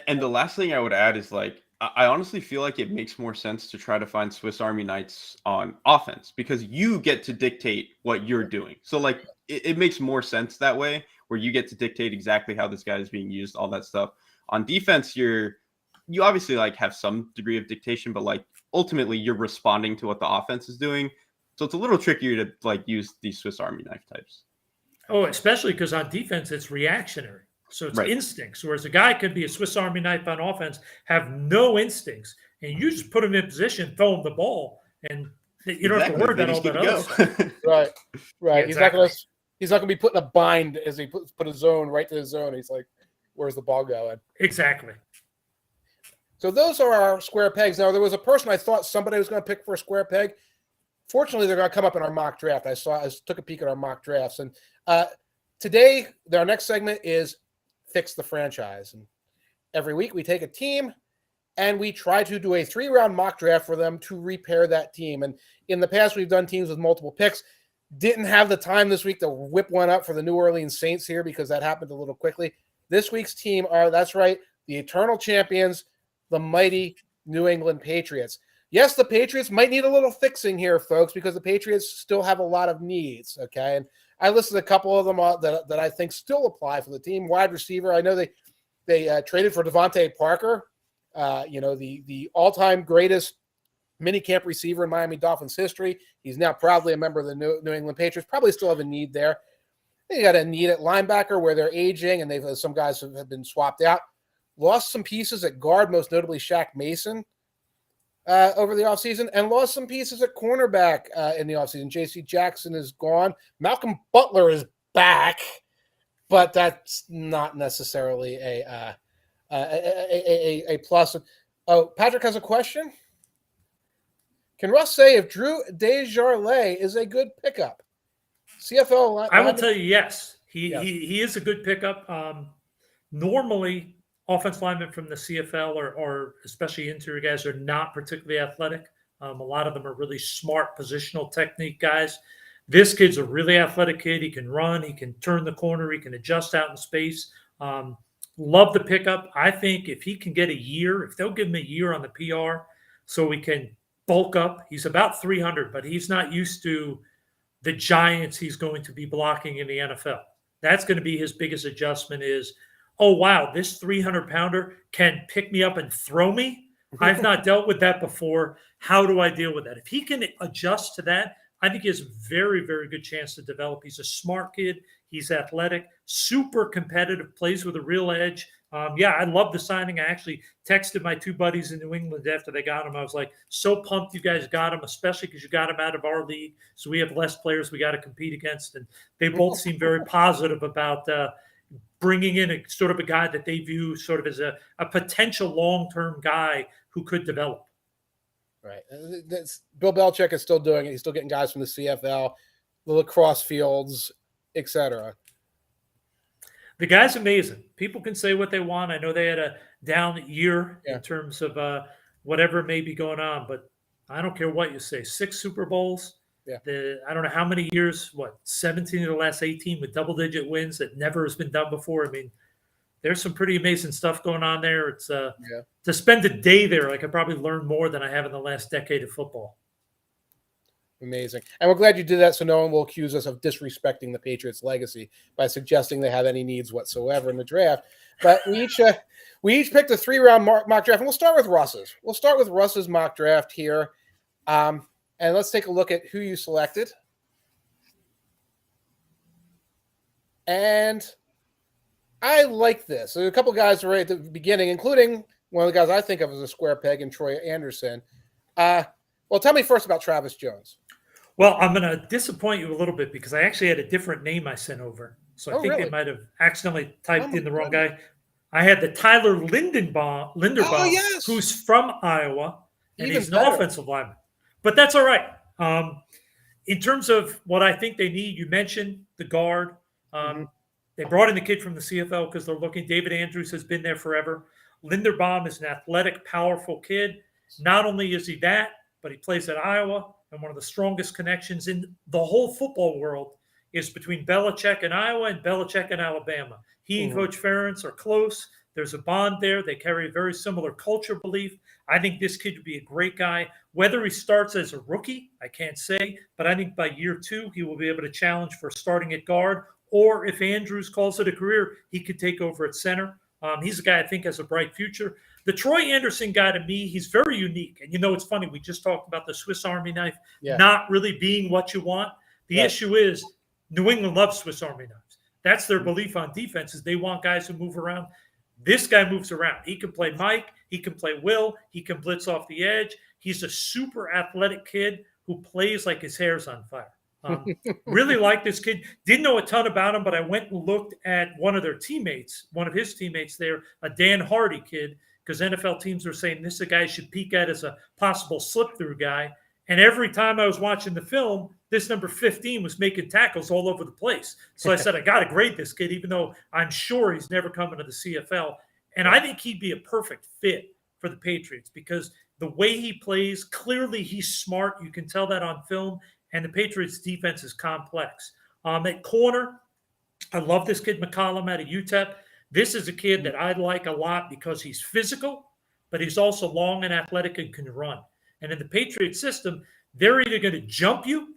Speaker 2: And the last thing I would add is like, I honestly feel like it makes more sense to try to find Swiss Army knights on offense because you get to dictate what you're doing. So like it makes more sense that way where you get to dictate exactly how this guy is being used, all that stuff. On defense, you obviously like have some degree of dictation, but like ultimately you're responding to what the offense is doing. So it's a little trickier to like use these Swiss Army knife types.
Speaker 3: Oh, especially because on defense, it's reactionary. So it's instincts, whereas a guy could be a Swiss Army knife on offense, have no instincts, and you just put him in position, throw him the ball, and you don't have to worry about all that other stuff.
Speaker 1: Right.
Speaker 3: Exactly.
Speaker 1: He's not gonna be put in a bind as he put a zone right to the zone. He's like, where's the ball going?
Speaker 3: Exactly.
Speaker 1: So those are our square pegs. Now there was a person I thought somebody was going to pick for a square peg. Fortunately, they're going to come up in our mock draft. I took a peek at our mock drafts, and today our next segment is Fix the Franchise. And every week we take a team and we try to do a 3-round mock draft for them to repair that team. And in the past, we've done teams with multiple picks. Didn't have the time this week to whip one up for the New Orleans Saints here because that happened a little quickly. This week's team are, that's right, the eternal champions, the mighty New England Patriots. Yes, the Patriots might need a little fixing here, folks, because the Patriots still have a lot of needs, okay? And I listed a couple of them that I think still apply for the team. Wide receiver, I know they traded for Devontae Parker, the all-time greatest minicamp receiver in Miami Dolphins history. He's now proudly a member of the New England Patriots. Probably still have a need there. They got a need at linebacker where they're aging, and some guys have been swapped out. Lost some pieces at guard, most notably Shaq Mason over the offseason, and lost some pieces at cornerback in the offseason. J.C. Jackson is gone. Malcolm Butler is back, but that's not necessarily a plus. Oh, Patrick has a question. Can Russ say if Drew Desjardins is a good pickup? CFL.
Speaker 3: I will tell you, yes. He is a good pickup. Normally, offensive linemen from the CFL or especially interior guys are not particularly athletic. A lot of them are really smart positional technique guys. This kid's a really athletic kid. He can run. He can turn the corner. He can adjust out in space. Love the pickup. I think if he can get a year, if they'll give him a year on the PR so we can bulk up. He's about 300, but he's not used to the giants he's going to be blocking in the NFL. That's going to be his biggest adjustment is, oh, wow, this 300-pounder can pick me up and throw me. I've not dealt with that before. How do I deal with that? If he can adjust to that, I think he has a very, very good chance to develop. He's a smart kid. He's athletic, super competitive, plays with a real edge. I love the signing. I actually texted my two buddies in New England after they got him. I was like, so pumped you guys got him, especially because you got him out of our league. So we have less players we got to compete against. And they both seem very positive about bringing in a sort of a guy that they view sort of as a potential long-term guy who could develop.
Speaker 1: Right. Bill Belichick is still doing it. He's still getting guys from the CFL, the lacrosse fields, etc.
Speaker 3: The guy's amazing. People can say what they want. I know they had a down year in terms of whatever may be going on, but I don't care what you say. 6 Super Bowls.
Speaker 1: Yeah.
Speaker 3: I don't know how many years, 17 of the last 18 with double-digit wins that never has been done before. I mean, there's some pretty amazing stuff going on there. It's to spend a day there, I could probably learn more than I have in the last decade of football.
Speaker 1: Amazing. And we're glad you did that so no one will accuse us of disrespecting the Patriots' legacy by suggesting they have any needs whatsoever in the draft. But we each picked a 3-round mock draft, and we'll start with Russ's. We'll start with Russ's mock draft here. And let's take a look at who you selected. And I like this. There's a couple guys right at the beginning, including one of the guys I think of as a square peg in Troy Anderson. Well, tell me first about Travis Jones.
Speaker 3: Well, I'm going to disappoint you a little bit because I actually had a different name I sent over. So I think
Speaker 1: really?
Speaker 3: They might have accidentally typed in the wrong guy. I had the Tyler Linderbaum, who's from Iowa, and he's an offensive lineman. But that's all right. In terms of what I think they need, you mentioned the guard. They brought in the kid from the CFL because they're looking. David Andrews has been there forever. Linderbaum is an athletic, powerful kid. Not only is he that, but he plays at Iowa, and one of the strongest connections in the whole football world is between Belichick and Iowa and Belichick and Alabama. He and Coach Ferentz are close. There's a bond there. They carry a very similar culture belief. I think this kid would be a great guy. Whether he starts as a rookie, I can't say, but I think by year 2, he will be able to challenge for starting at guard, or if Andrews calls it a career, he could take over at center. He's a guy I think has a bright future. The Troy Anderson guy, to me, he's very unique. And, it's funny. We just talked about the Swiss Army knife not really being what you want. The issue is New England loves Swiss Army knives. That's their belief on defense is they want guys who move around. This guy moves around. He can play Mike. He can play Will. He can blitz off the edge. He's a super athletic kid who plays like his hair's on fire. Really like this kid. Didn't know a ton about him, but I went and looked at one of his teammates there, a Dan Hardy kid, because NFL teams are saying this is a guy you should peek at as a possible slip-through guy. And every time I was watching the film, this number 15 was making tackles all over the place. So I said, I got to grade this kid, even though I'm sure he's never coming to the CFL. And I think he'd be a perfect fit for for the Patriots because the way he plays, clearly he's smart. You can tell that on film, and the Patriots defense is complex. At corner, I love this kid McCollum out of UTEP. This is a kid that I like a lot because he's physical, but he's also long and athletic and can run. And in the Patriot system, they're either going to jump you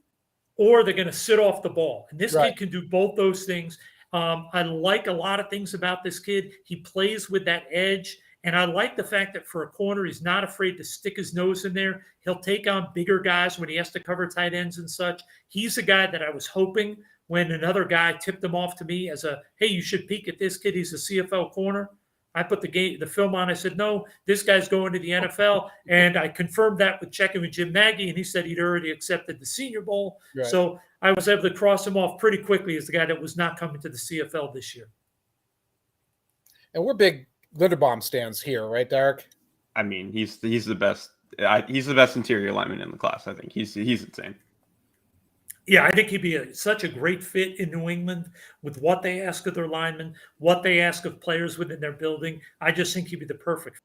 Speaker 3: or they're going to sit off the ball. And this kid can do both those things. I like a lot of things about this kid. He plays with that edge. And I like the fact that for a corner, he's not afraid to stick his nose in there. He'll take on bigger guys when he has to cover tight ends and such. He's a guy that I was hoping when another guy tipped him off to me as a, hey, you should peek at this kid. He's a CFL corner. I put the film on. I said, no, this guy's going to the NFL. And I confirmed that with checking with Jim Nagy, and he said he'd already accepted the Senior Bowl. Right. So I was able to cross him off pretty quickly as the guy that was not coming to the CFL this year.
Speaker 1: And we're big Linderbaum stands here, right, Derek?
Speaker 2: I mean, he's the best. He's the best interior lineman in the class. I think he's insane.
Speaker 3: Yeah, I think he'd be such a great fit in New England with what they ask of their linemen, what they ask of players within their building. I just think he'd be the perfect.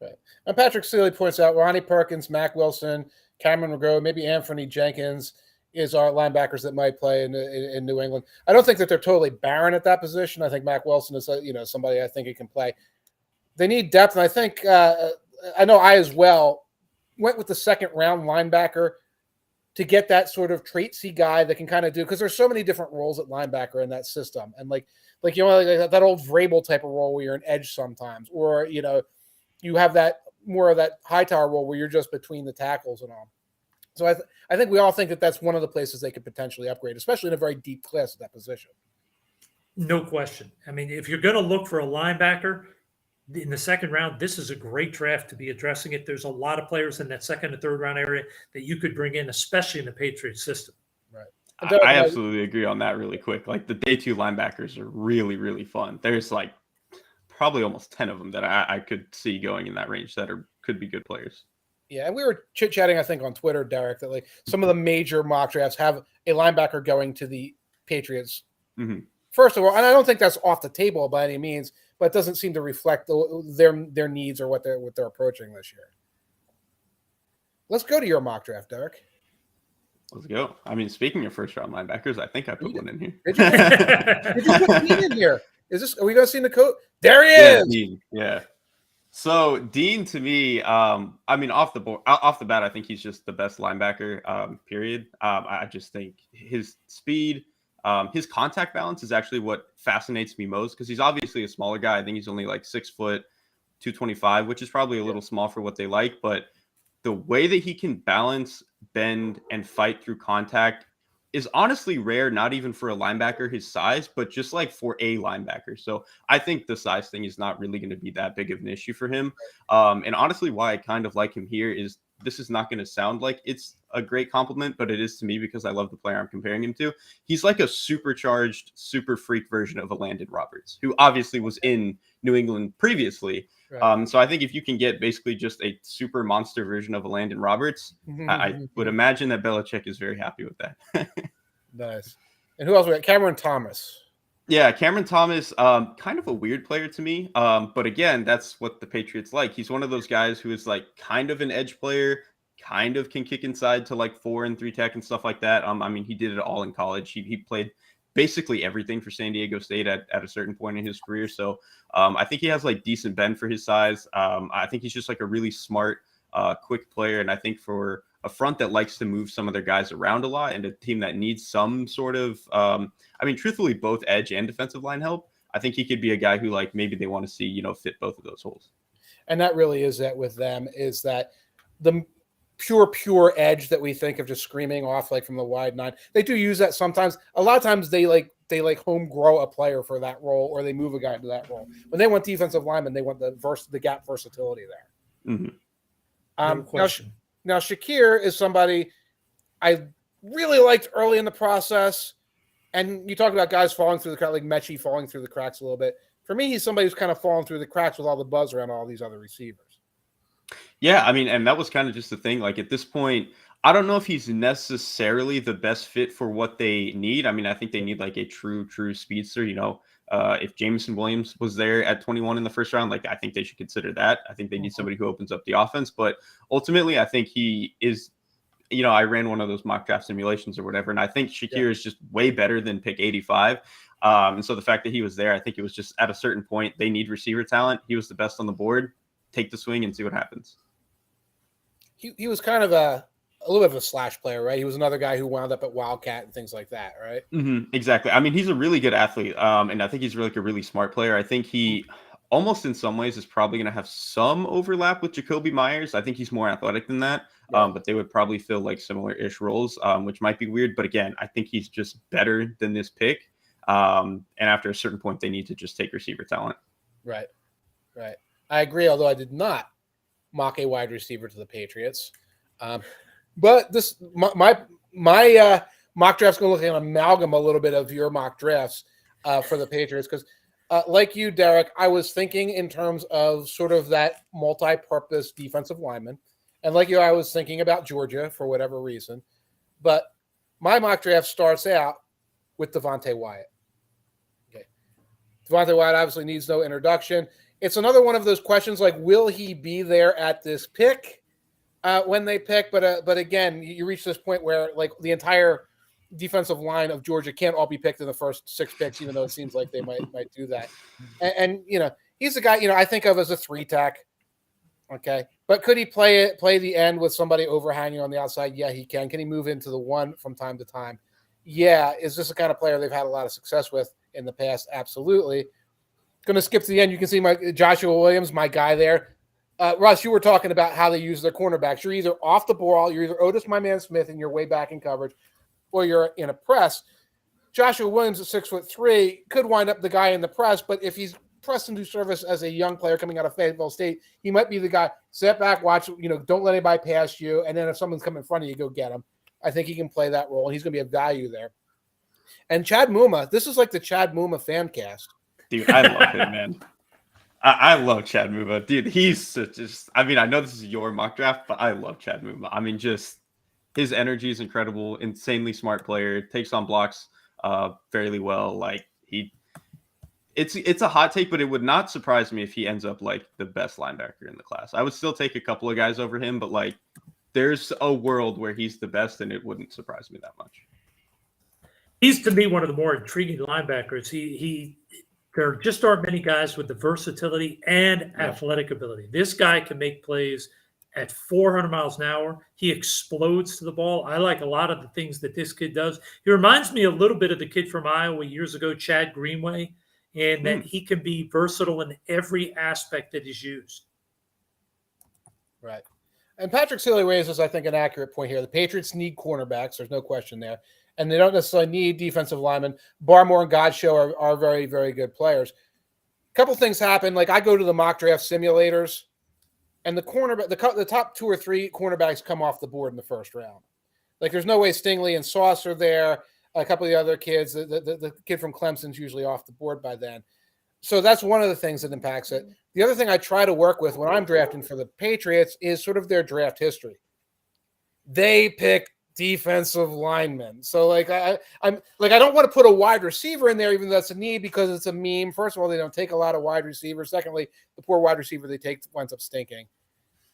Speaker 1: Right. And Patrick Seeley points out Ronnie Perkins, Mac Wilson, Cameron McGraw, maybe Anthony Jenkins is our linebackers that might play in New England. I don't think that they're totally barren at that position. I think Mac Wilson is somebody I think he can play. They need depth, and I think I know I as well went with the second round linebacker to get that sort of traitsy guy that can kind of do, because there's so many different roles at linebacker in that system. And like that old Vrabel type of role where you're an edge sometimes, or, you have that more of that high tower role where you're just between the tackles and all. So I think we all think that that's one of the places they could potentially upgrade, especially in a very deep class at that position.
Speaker 3: No question. I mean, if you're going to look for a linebacker in the second round, this is a great draft to be addressing it. There's a lot of players in that second and third round area that you could bring in, especially in the Patriots system.
Speaker 1: Right.
Speaker 2: I absolutely agree on that really quick. Like the day two linebackers are really, really fun. There's like probably almost 10 of them that I could see going in that range that could be good players.
Speaker 1: Yeah, and we were chit-chatting, I think, on Twitter, Derek, that like some of the major mock drafts have a linebacker going to the Patriots.
Speaker 2: Mm-hmm.
Speaker 1: First of all, and I don't think that's off the table by any means, but it doesn't seem to reflect their needs or what they're approaching this year. Let's go to your mock draft, Derek.
Speaker 2: Let's go. I mean, speaking of first-round linebackers, I think I put one in here.
Speaker 1: Did you put Dean in here? Are we going to see the coat? There he is!
Speaker 2: Dean. Yeah. So Dean, to me, I mean, off the bat, I think he's just the best linebacker, period. I just think his speed, his contact balance is actually what fascinates me most, because he's obviously a smaller guy. I think he's only like 6 foot, 225, which is probably a little small for what they like. But the way that he can balance, bend, and fight through contact is honestly rare, not even for a linebacker his size, but just like for a linebacker. So I think the size thing is not really going to be that big of an issue for him. And honestly, why I kind of like him here is this is not going to sound like it's a great compliment, but it is to me because I love the player I'm comparing him to. He's like a supercharged, super freak version of a Lande Roberts, who obviously was in New England previously. Right. So I think if you can get basically just a super monster version of a Lande Roberts, I would imagine that Belichick is very happy with that.
Speaker 1: Nice. And who else we got? Cameron Thomas.
Speaker 2: Yeah, Cameron Thomas, kind of a weird player to me. But again, that's what the Patriots like. He's one of those guys who is like kind of an edge player, kind of can kick inside to like 4 and 3 tech and stuff like that. I mean, he did it all in college. He played basically everything for San Diego State at a certain point in his career. So I think he has like decent bend for his size. I think he's just like a really smart, quick player. And I think for a front that likes to move some of their guys around a lot and a team that needs some sort of, I mean, truthfully, both edge and defensive line help, I think he could be a guy who like maybe they want to see, fit both of those holes.
Speaker 1: And that really is it with them, is that the pure edge that we think of just screaming off like from the wide 9. They do use that sometimes. A lot of times they home grow a player for that role, or they move a guy into that role. When they want defensive linemen, they want the gap versatility there.
Speaker 2: Mm-hmm.
Speaker 3: No question.
Speaker 1: Now Shakir is somebody I really liked early in the process, and you talk about guys falling through the cracks, like Mechie falling through the cracks a little bit. For me, he's somebody who's kind of fallen through the cracks with all the buzz around all these other receivers.
Speaker 2: Yeah, I mean, and that was kind of just the thing. Like at this point, I don't know if he's necessarily the best fit for what they need. I mean, I think they need like a true speedster, If Jameson Williams was there at 21 in the first round, like I think they should consider that. I think they need somebody who opens up the offense. But ultimately, I think he is, I ran one of those mock draft simulations or whatever, and I think Shakir is just way better than pick 85. And so the fact that he was there, I think it was just at a certain point, they need receiver talent. He was the best on the board. Take the swing and see what happens.
Speaker 1: He was kind of a little bit of a slash player, right? He was another guy who wound up at Wildcat and things like that, right?
Speaker 2: Mm-hmm, exactly. I mean, he's a really good athlete, and I think he's a really smart player. I think he almost in some ways is probably going to have some overlap with Jacoby Myers. I think he's more athletic than that, but they would probably fill like similar-ish roles, which might be weird. But again, I think he's just better than this pick. And after a certain point, they need to just take receiver talent.
Speaker 1: Right. I agree, although I did not mock a wide receiver to the Patriots. But this my mock draft's going to look like an amalgam a little bit of your mock drafts for the Patriots because, like you, Derrik, I was thinking in terms of sort of that multi-purpose defensive lineman, and like you, I was thinking about Georgia for whatever reason. But my mock draft starts out with Devontae Wyatt. Okay, Devontae Wyatt obviously needs no introduction. It's another one of those questions like, will he be there at this pick? When they pick, but again, you reach this point where like the entire defensive line of Georgia can't all be picked in the first 6 picks, even though it seems like they might do that. And he's the guy I think of as a 3-tech. Okay, but could he play the end with somebody overhanging on the outside? Yeah, he can. Can he move into the 1 from time to time? Yeah. Is this the kind of player they've had a lot of success with in the past? Absolutely. Going to skip to the end. You can see my Joshua Williams, my guy there. Russ, you were talking about how they use their cornerbacks. You're either off the ball, you're either Otis My Man Smith and you're way back in coverage, or you're in a press. Joshua Williams at 6'3" could wind up the guy in the press, but if he's pressed into service as a young player coming out of Fayetteville State, he might be the guy. Step back, watch, don't let anybody pass you, and then if someone's coming in front of you, go get him. I think he can play that role, and he's going to be a value there. And Chad Muma, this is like the Chad Muma fan cast.
Speaker 2: Dude, I love him, man. I love Chad Muma. Dude, he's just, I know this is your mock draft, but I love Chad Muma. Just his energy is incredible, insanely smart player, takes on blocks fairly well. Like it's a hot take, but it would not surprise me if he ends up like the best linebacker in the class. I would still take a couple of guys over him, but like there's a world where he's the best and it wouldn't surprise me that much.
Speaker 3: He's to me one of the more intriguing linebackers. There just aren't many guys with the versatility and athletic ability. This guy can make plays at 400 miles an hour. He explodes to the ball. I like a lot of the things that this kid does. He reminds me a little bit of the kid from Iowa years ago, Chad Greenway, and that he can be versatile in every aspect that is used.
Speaker 1: Right. And Patrick Sealy raises, I think, an accurate point here. The Patriots need cornerbacks. There's no question there. And they don't necessarily need defensive linemen. Barmore and Godchaux are very, very good players. A couple things happen. Like I go to the mock draft simulators, and the top 2 or 3 cornerbacks come off the board in the first round. Like there's no way Stingley and Sauce are there. A couple of the other kids, the kid from Clemson's usually off the board by then. So that's one of the things that impacts it. The other thing I try to work with when I'm drafting for the Patriots is sort of their draft history. They pick defensive linemen. So like I'm like I don't want to put a wide receiver in there, even though that's a need because it's a meme. First of all, they don't take a lot of wide receivers. Secondly, the poor wide receiver they take winds up stinking.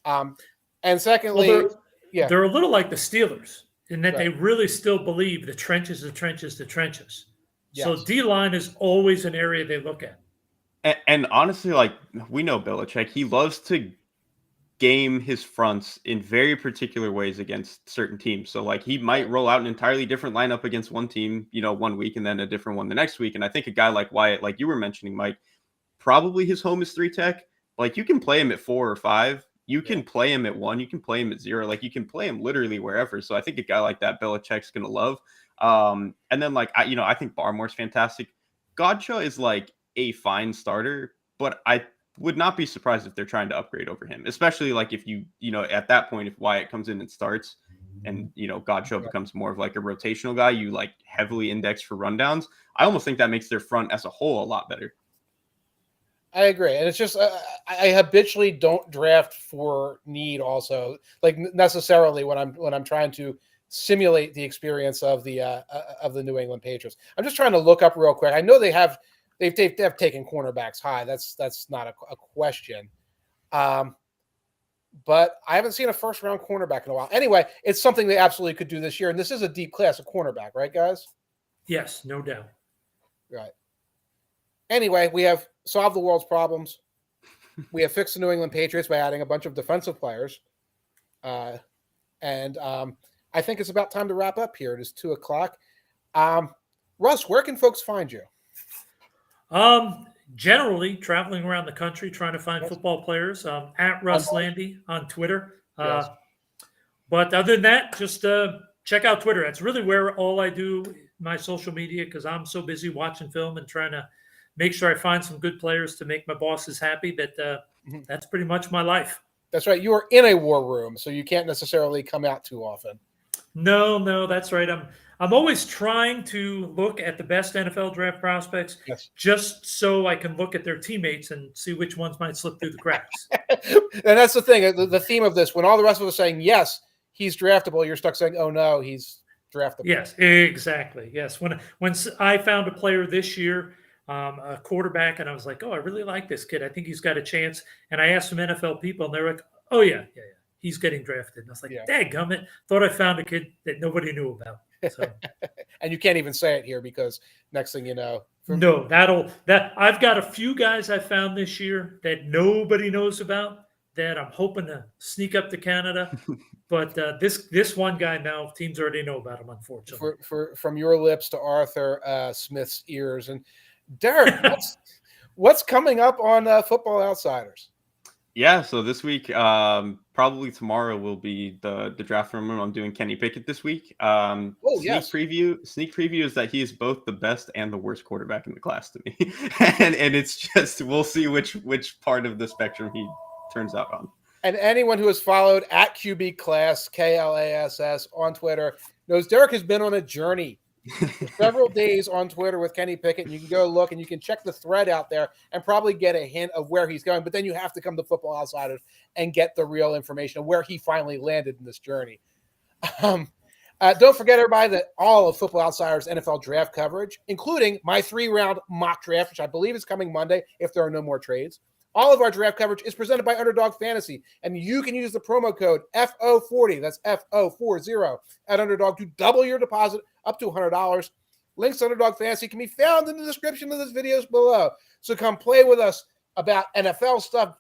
Speaker 1: And secondly,
Speaker 3: they're a little like the Steelers in that they really still believe the trenches. Yes. So D-line is always an area they look at.
Speaker 2: And honestly, like we know Belichick, he loves to game his fronts in very particular ways against certain teams. So like he might roll out an entirely different lineup against one team, 1 week and then a different one the next week. And I think a guy like Wyatt, like you were mentioning, Mike, probably his home is 3-tech. Like you can play him at 4 or 5. You can play him at 1. You can play him at 0. Like you can play him literally wherever. So I think a guy like that, Belichick's going to love. And then like, I think Barmore's fantastic. Godchaux is like a fine starter, but I would not be surprised if they're trying to upgrade over him, especially like if you at that point, if Wyatt comes in and starts and, Godchaux becomes more of like a rotational guy, you like heavily index for rundowns. I almost think that makes their front as a whole a lot better.
Speaker 1: I agree. And it's just, I habitually don't draft for need also, like necessarily when I'm trying to simulate the experience of the New England Patriots. I'm just trying to look up real quick. I know they have they've taken cornerbacks high. That's not a question. But I haven't seen a first-round cornerback in a while. Anyway, it's something they absolutely could do this year, and this is a deep class of cornerback, right, guys?
Speaker 3: Yes, no doubt.
Speaker 1: Right. Anyway, we have solved the world's problems. We have fixed the New England Patriots by adding a bunch of defensive players. And I think it's about time to wrap up here. It is 2:00. Russ, where can folks find you?
Speaker 3: Generally traveling around the country trying to find football players. At Russ Lande on Twitter.
Speaker 1: Yes.
Speaker 3: But other than that, just check out Twitter. That's really where all I do my social media, because I'm so busy watching film and trying to make sure I find some good players to make my bosses happy. But that's pretty much my life.
Speaker 1: That's right. You are in a war room, so you can't necessarily come out too often.
Speaker 3: No, that's right. I'm always trying to look at the best NFL draft prospects, just so I can look at their teammates and see which ones might slip through the cracks.
Speaker 1: And that's the thing, the theme of this. When all the rest of us are saying, yes, he's draftable, you're stuck saying, oh, no, he's draftable.
Speaker 3: Yes, exactly. Yes. When I found a player this year, a quarterback, and I was like, oh, I really like this kid. I think he's got a chance. And I asked some NFL people, and they were like, oh, yeah. He's getting drafted. And I was like, dadgummit, thought I found a kid that nobody knew about. So.
Speaker 1: And you can't even say it here because next thing you know.
Speaker 3: I've got a few guys I found this year that nobody knows about that I'm hoping to sneak up to Canada. But this one guy now, teams already know about him, unfortunately.
Speaker 1: From your lips to Arthur Smith's ears. And Derrik, what's coming up on Football Outsiders?
Speaker 2: Yeah, so this week, probably tomorrow will be the draft room. I'm doing Kenny Pickett this week. Sneak preview is that he is both the best and the worst quarterback in the class to me, and it's just we'll see which part of the spectrum he turns out on.
Speaker 1: And anyone who has followed at QB Class KLASS on Twitter knows Derrik has been on a journey. Several days on Twitter with Kenny Pickett, and you can go look and you can check the thread out there and probably get a hint of where he's going. But then you have to come to Football Outsiders and get the real information of where he finally landed in this journey. Don't forget, everybody, that all of Football Outsiders NFL draft coverage, including my 3-round mock draft, which I believe is coming Monday if there are no more trades, all of our draft coverage is presented by Underdog Fantasy, and you can use the promo code FO40, that's FO40, at Underdog to double your deposit up to $100. Links to Underdog Fantasy can be found in the description of this video below. So come play with us about NFL stuff,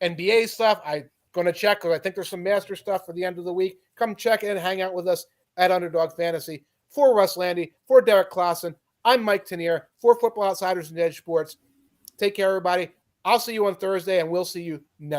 Speaker 1: NBA stuff. I'm going to check because I think there's some master stuff for the end of the week. Come check in and hang out with us at Underdog Fantasy. For Russ Lande, for Derrik Klassen, I'm Mike Tanier, for Football Outsiders and Edge Sports. Take care, everybody. I'll see you on Thursday, and we'll see you next